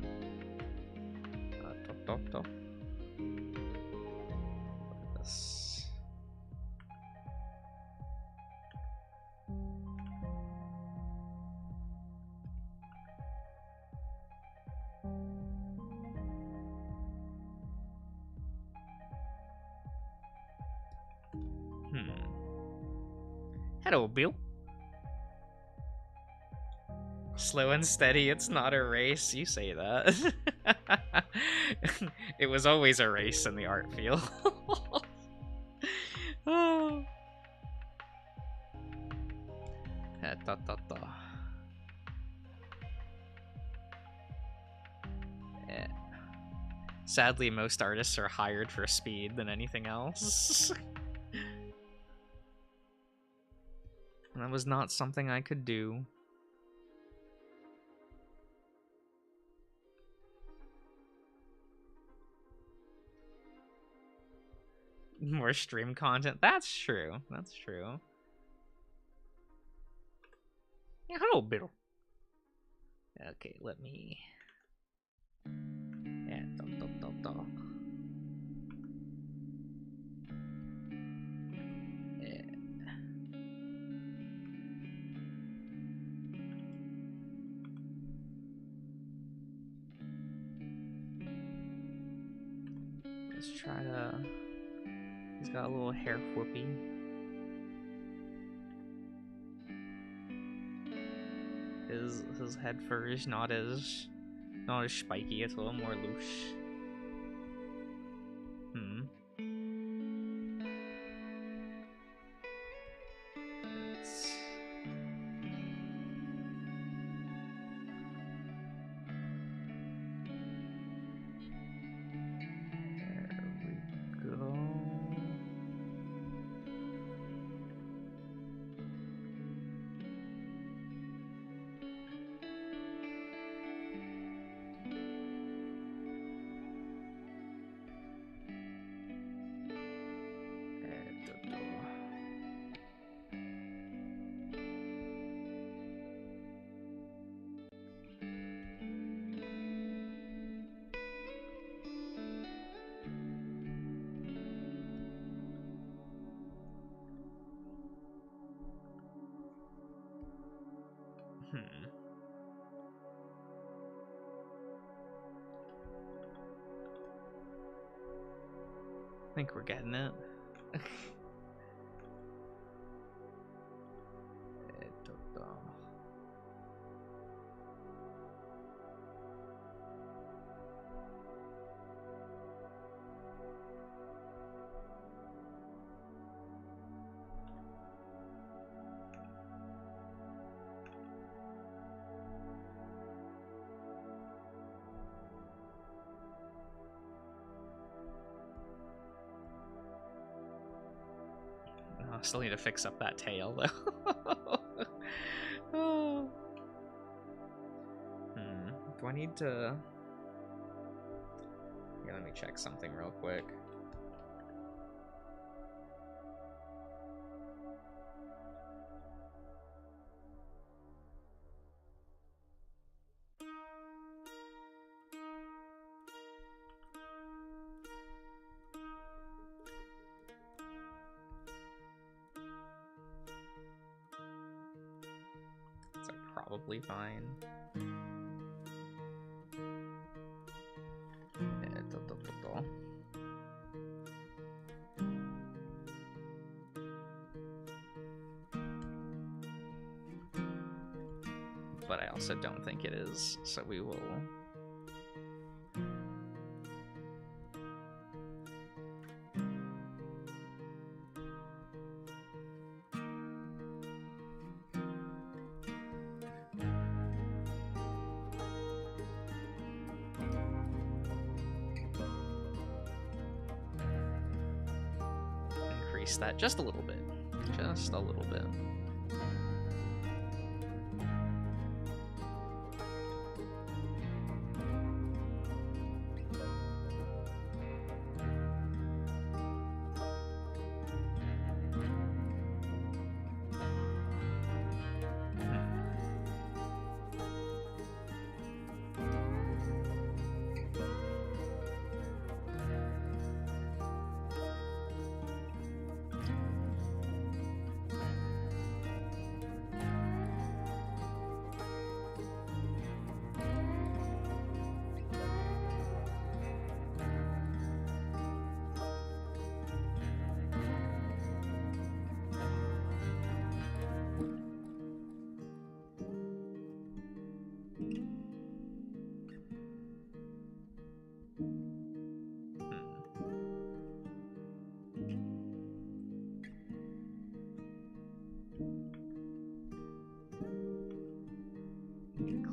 Hello, Bill. Slow and steady, it's not a race. You say that. It was always a race in the art field. Oh. Yeah. Sadly, most artists are hired for speed than anything else. That was not something I could do. More stream content. That's true. That's true. Yeah, hello, Bill. Okay, let me... Yeah, Yeah. Let's try to... He's got a little hair whoopee. His head fur is not as spiky, it's a little more loose. I think we're getting it. I still need to fix up that tail, though. Oh. Do I need to... Yeah, let me check something real quick. Probably fine. But I also don't think it is, so we will... that just a little bit. Just a little bit.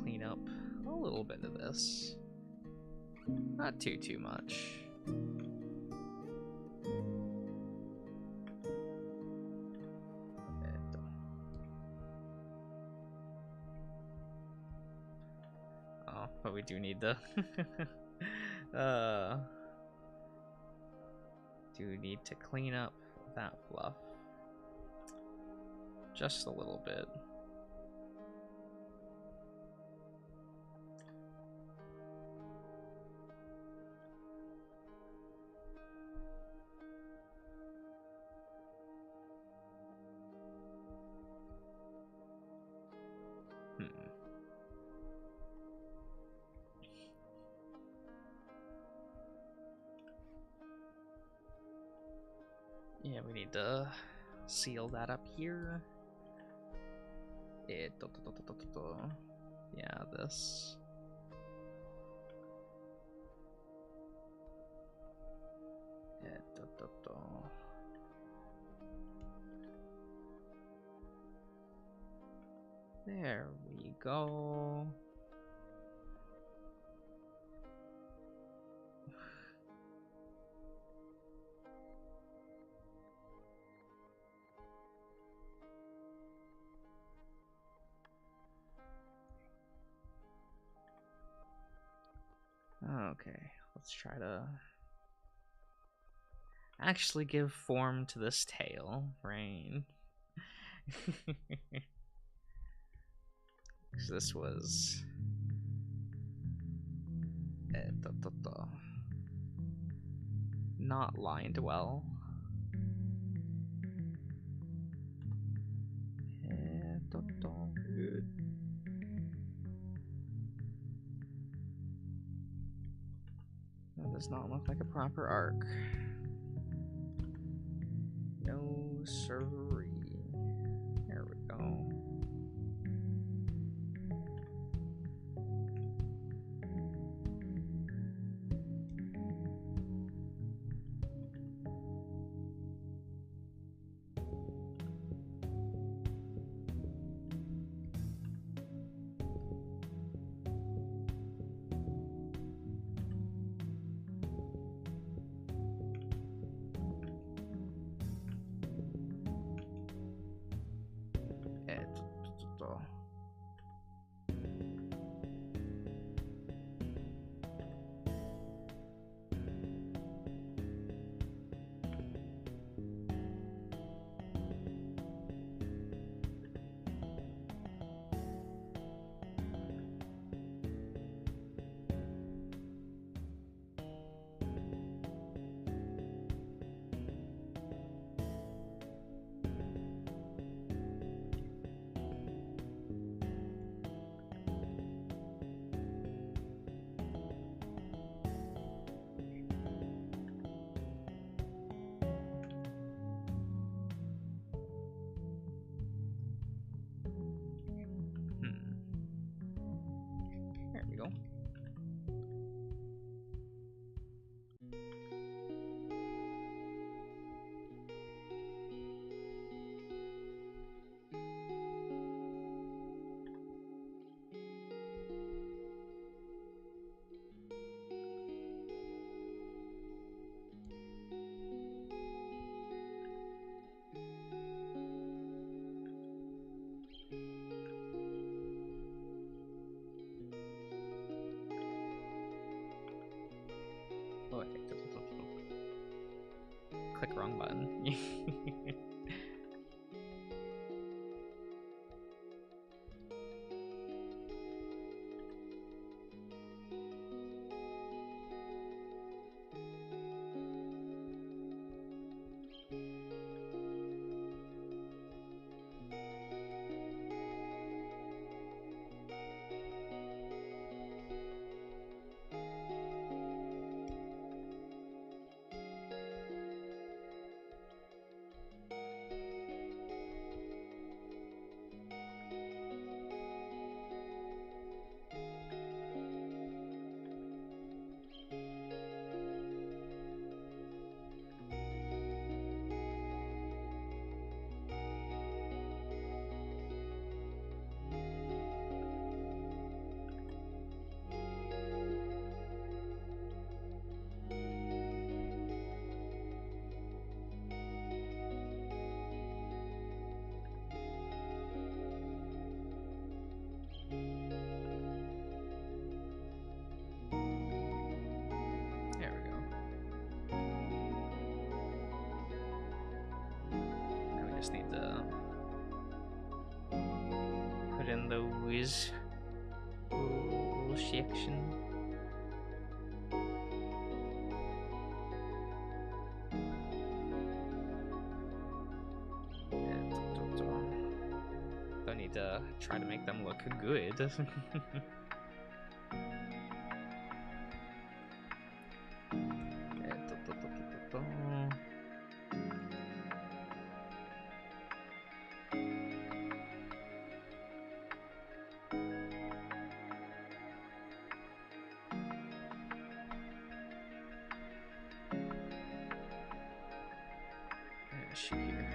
Clean up a little bit of this. Not too much. Oh, but we do need the do need to clean up that fluff just a little bit. we need to seal that up here. Yeah, this. There we go. Okay, let's try to actually give form to this tail, right? Because this was not lined well. That does not look like a proper arc. No siree. There we go. There we go. Oh, wait. Click wrong button. There we go. Now we just need to put in those little section. Don't need to try to make them look good. issue here.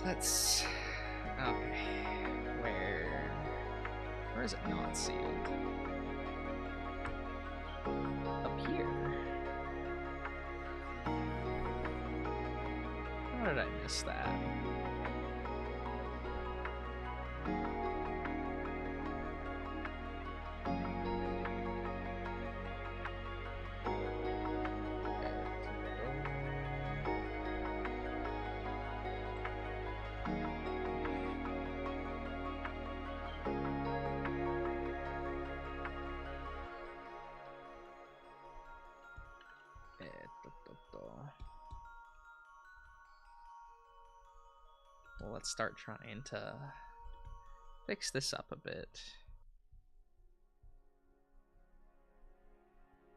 Let's... okay. Where is it not sealed? Up here. How did I miss that? Well, let's start trying to fix this up a bit.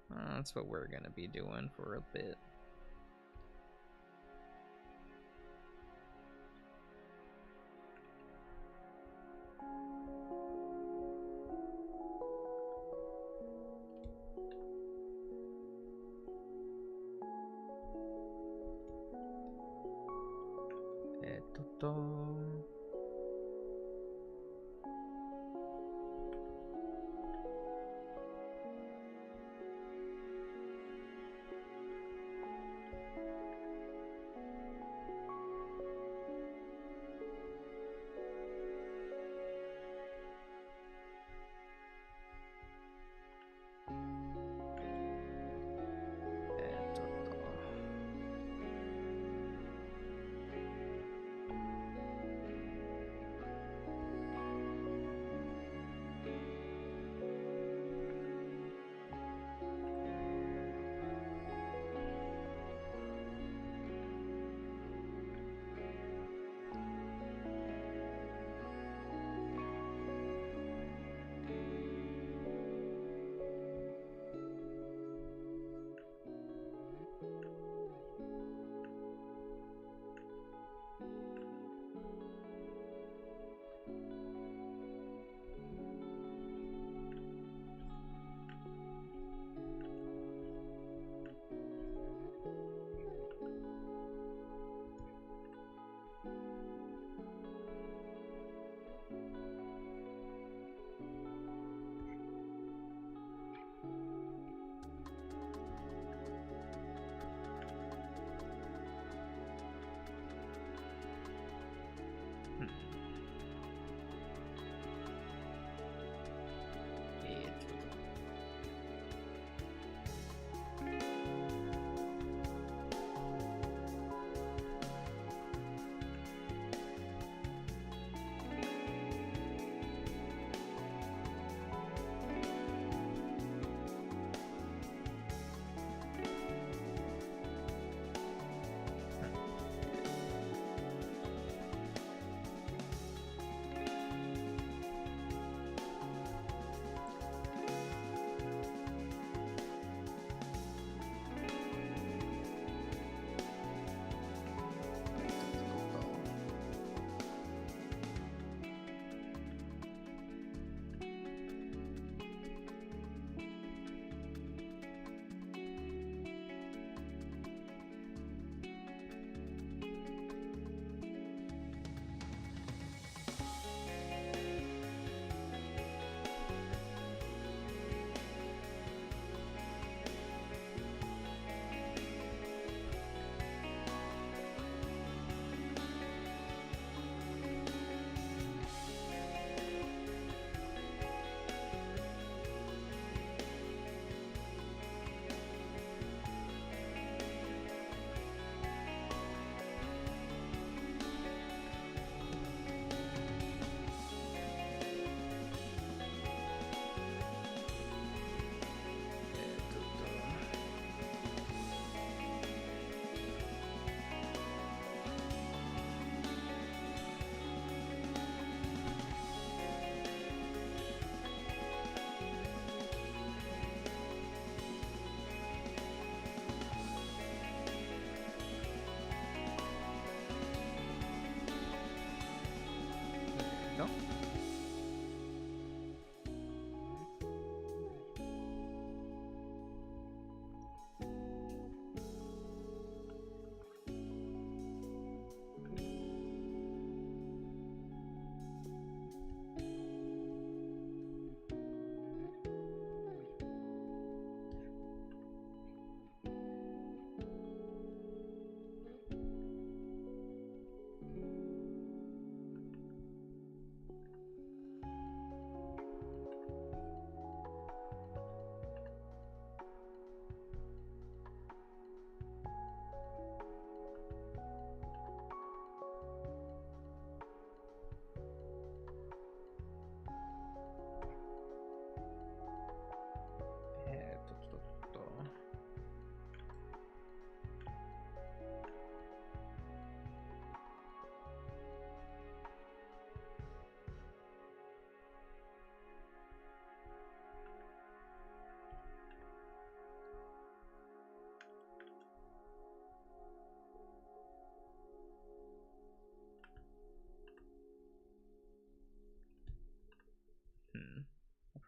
That's what we're gonna be doing for a bit.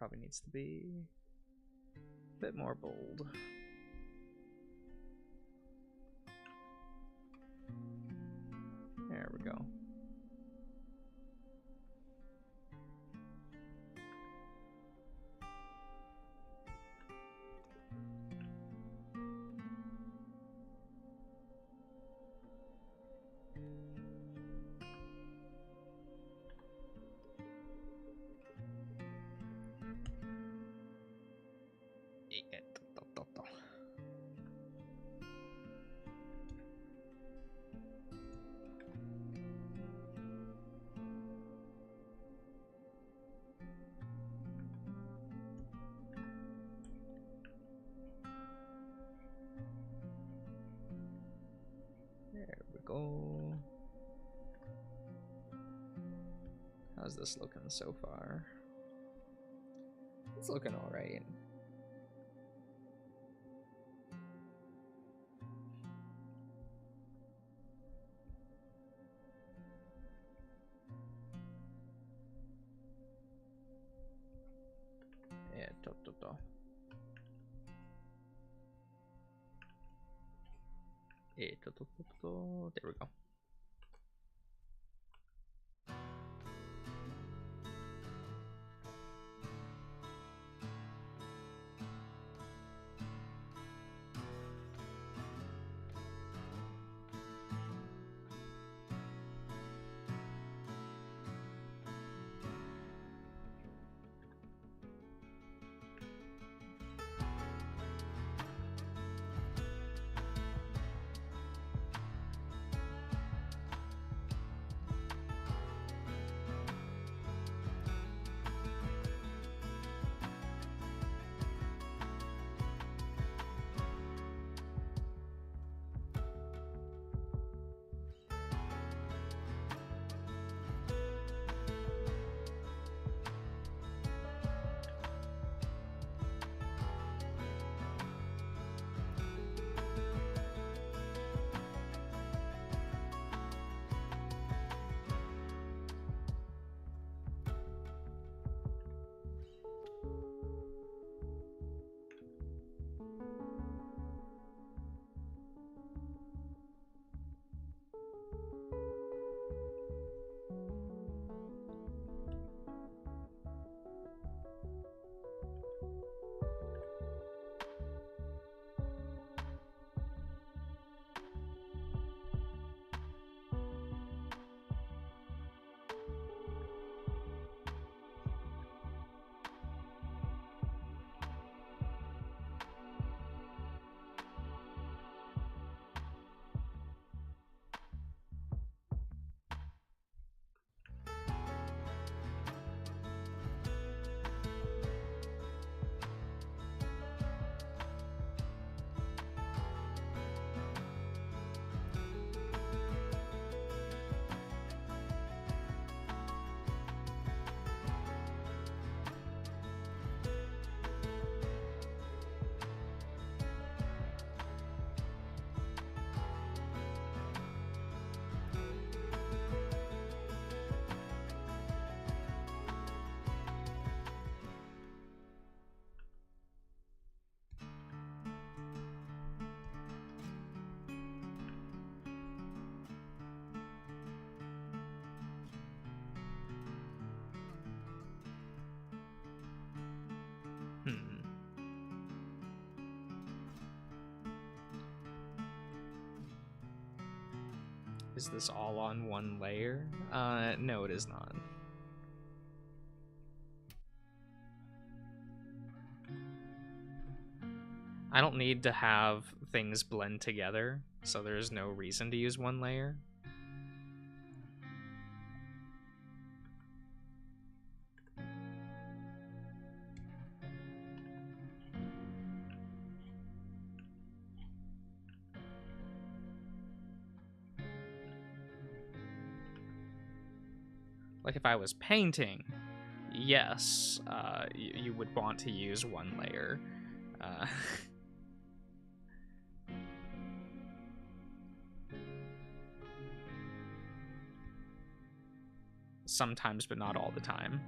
probably needs to be a bit more bold. There we go. There we go. How's this looking so far? It's looking all right. Yeah, there we go. Is this all on one layer? No, it is not. I don't need to have things blend together, so there's no reason to use one layer. Like if I was painting, yes, you would want to use one layer. Sometimes, but not all the time.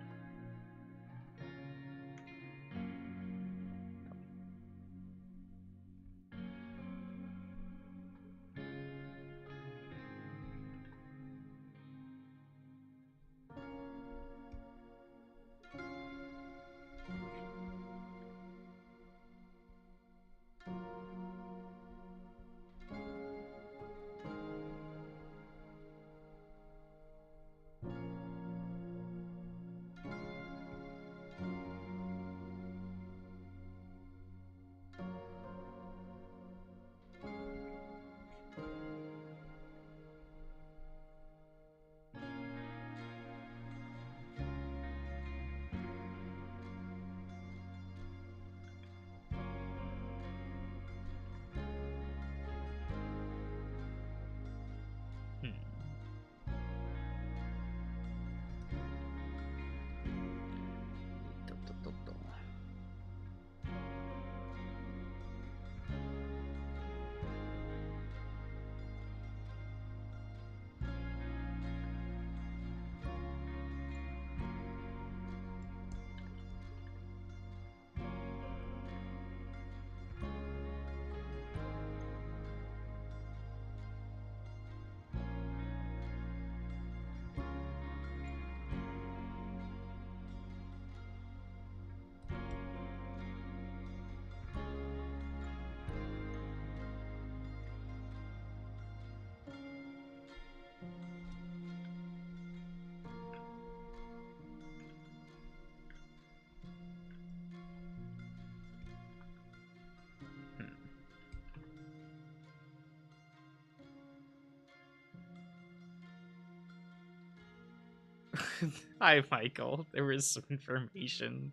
Hi, Michael. There was some information.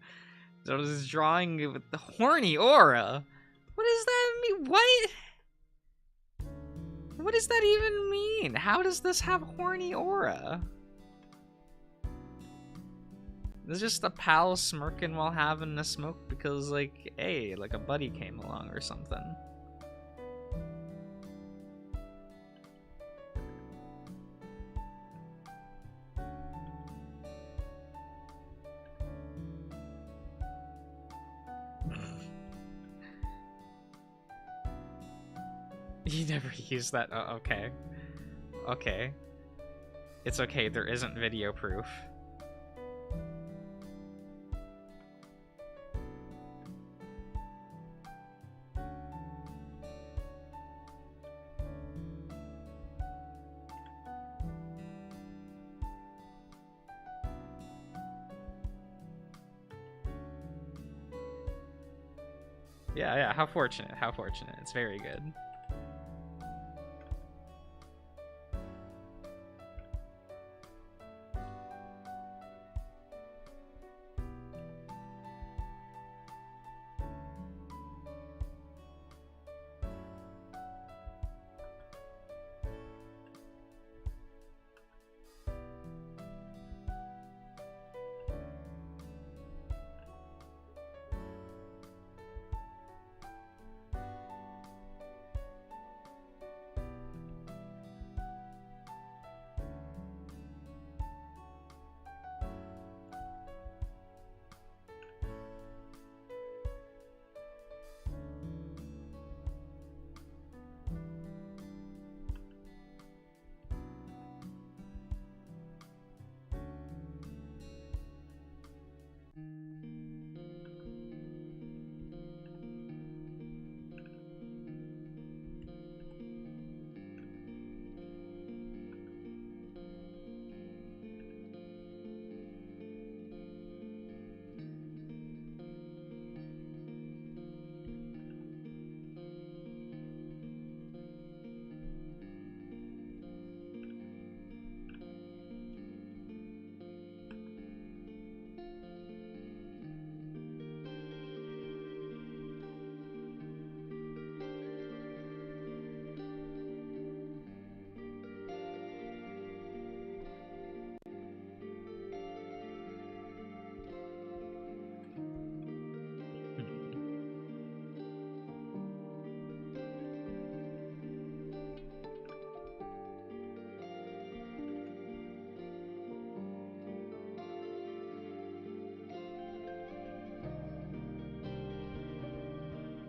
So this drawing with the horny aura. What does that mean? What? What does that even mean? How does this have horny aura? This is just a pal smirking while having a smoke because, like, hey, like a buddy came along or something. You never used that. Oh, okay. Okay. It's okay, there isn't video proof. Yeah, how fortunate, how fortunate. It's very good.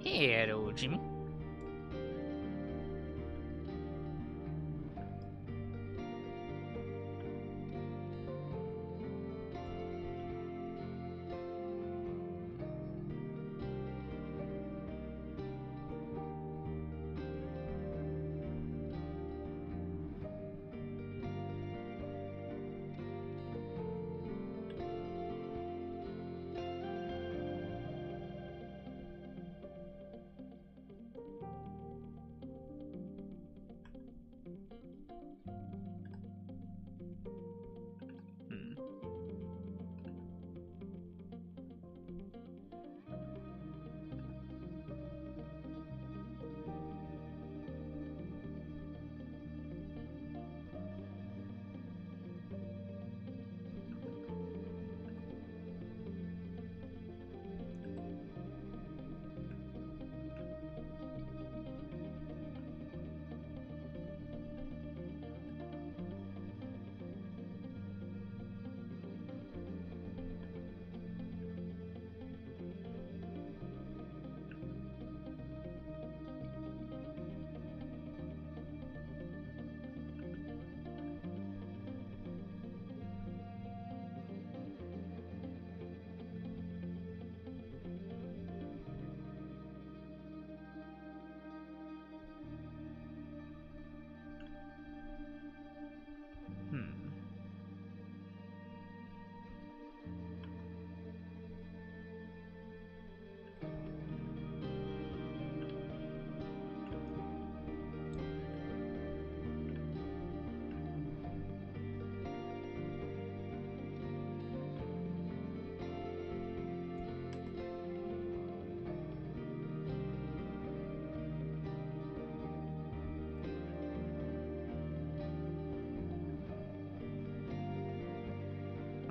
Hello, Jimmy.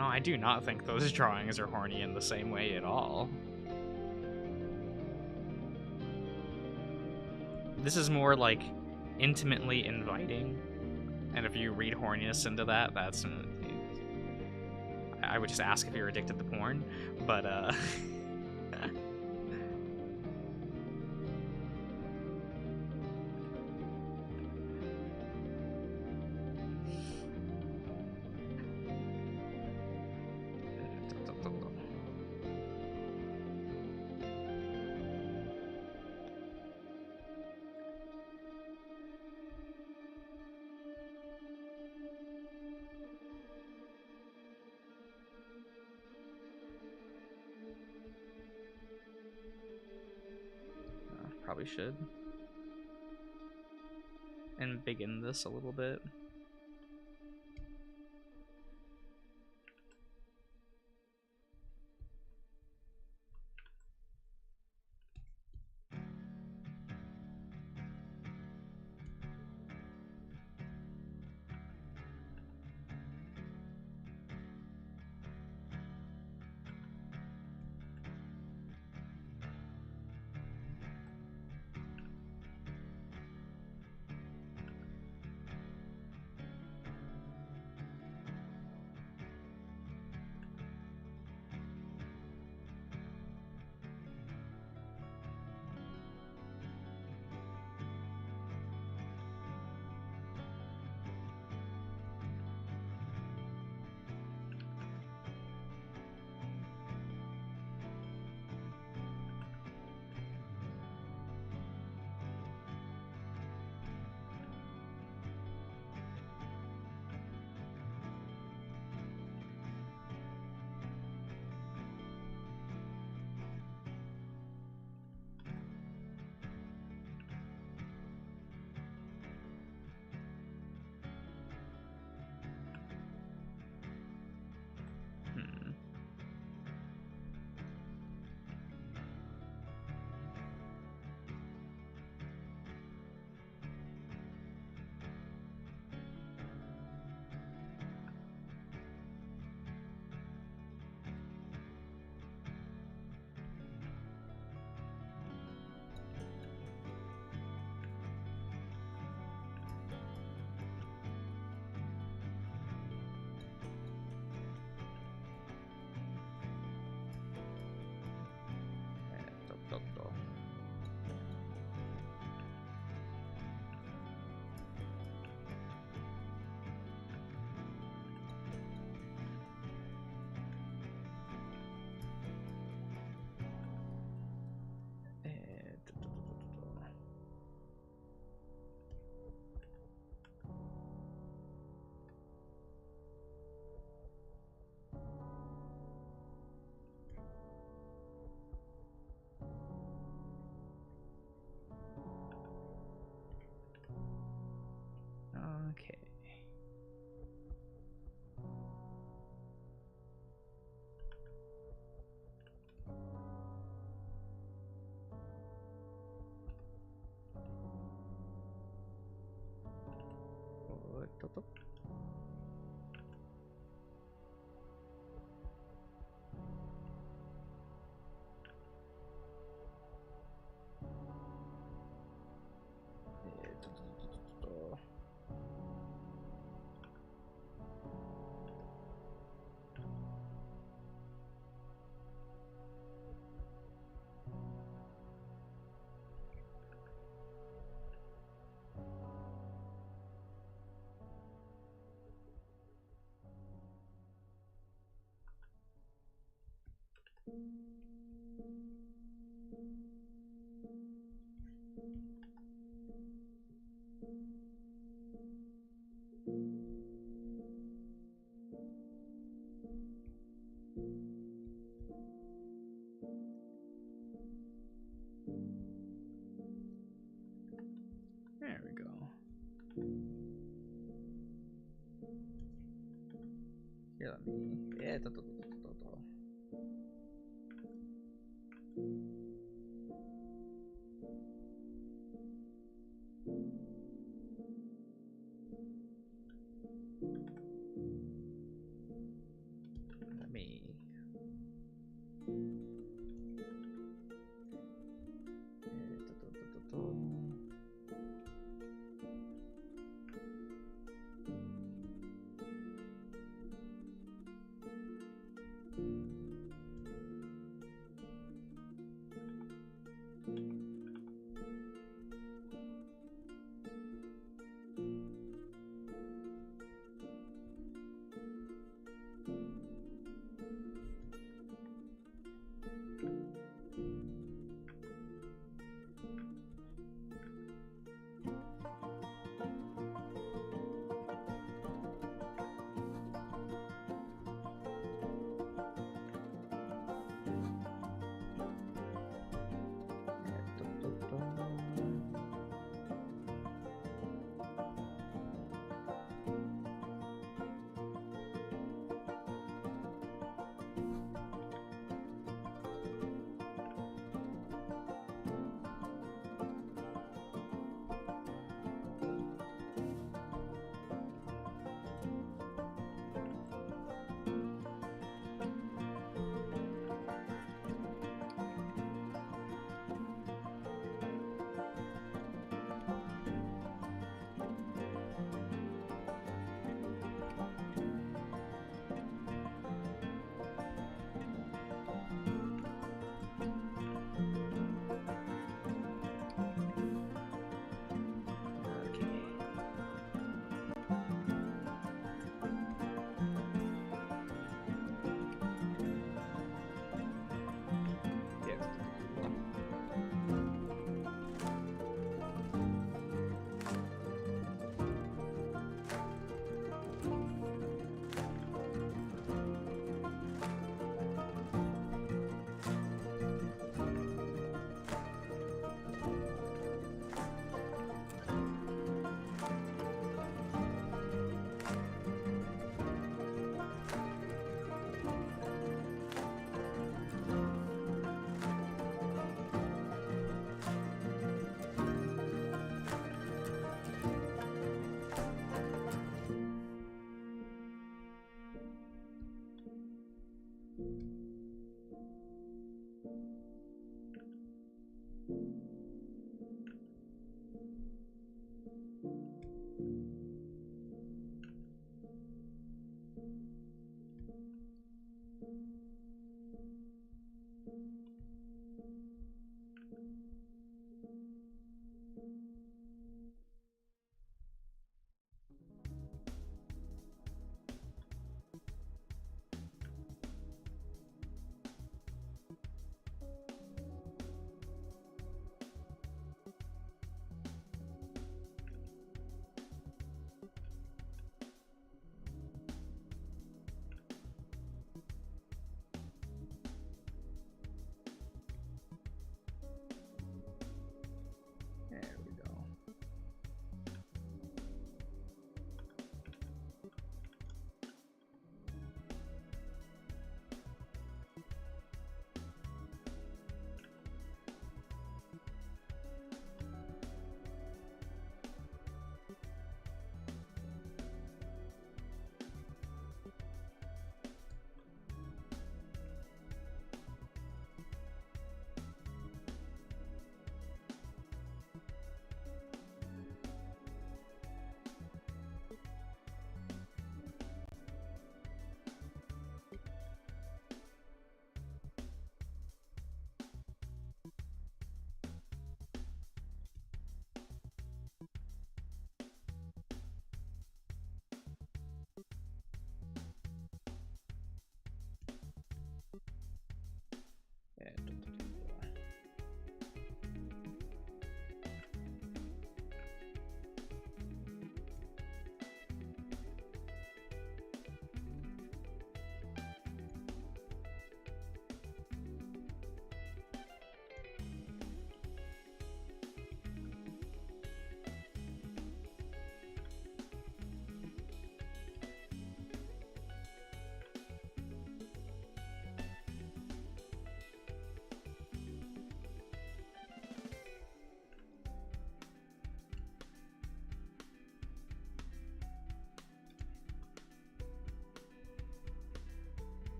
No, I do not think those drawings are horny in the same way at all. This is more like intimately inviting, and if you read horniness into that, that's... I would just ask if you're addicted to porn, but probably should. And begin this a little bit. Okay. There we go. Here, let me... Yeah, me.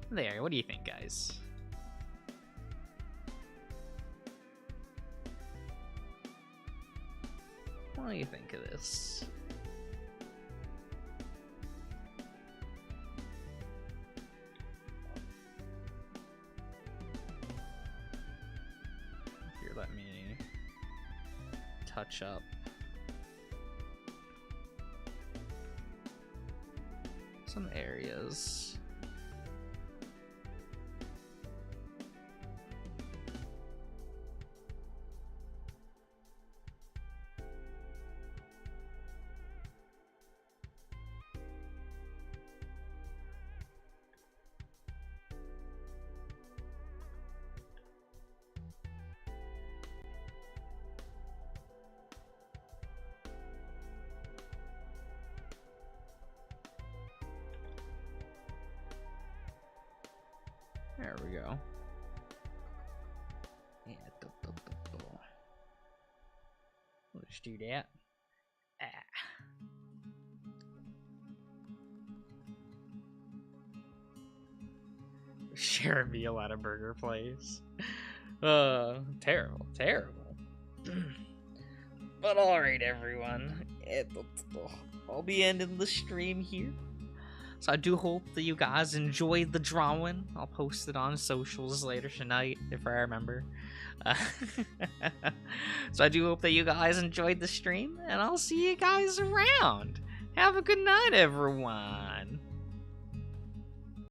There, what do you think, guys? What do you think of this? Here, let me touch up some areas. There we go. Yeah, let's do that. Sharon meal at a burger place. Terrible, terrible. But alright, everyone. I'll be ending the stream here. So I do hope that you guys enjoyed the drawing. I'll post it on socials later tonight, if I remember. So I do hope that you guys enjoyed the stream, and I'll see you guys around. Have a good night, everyone.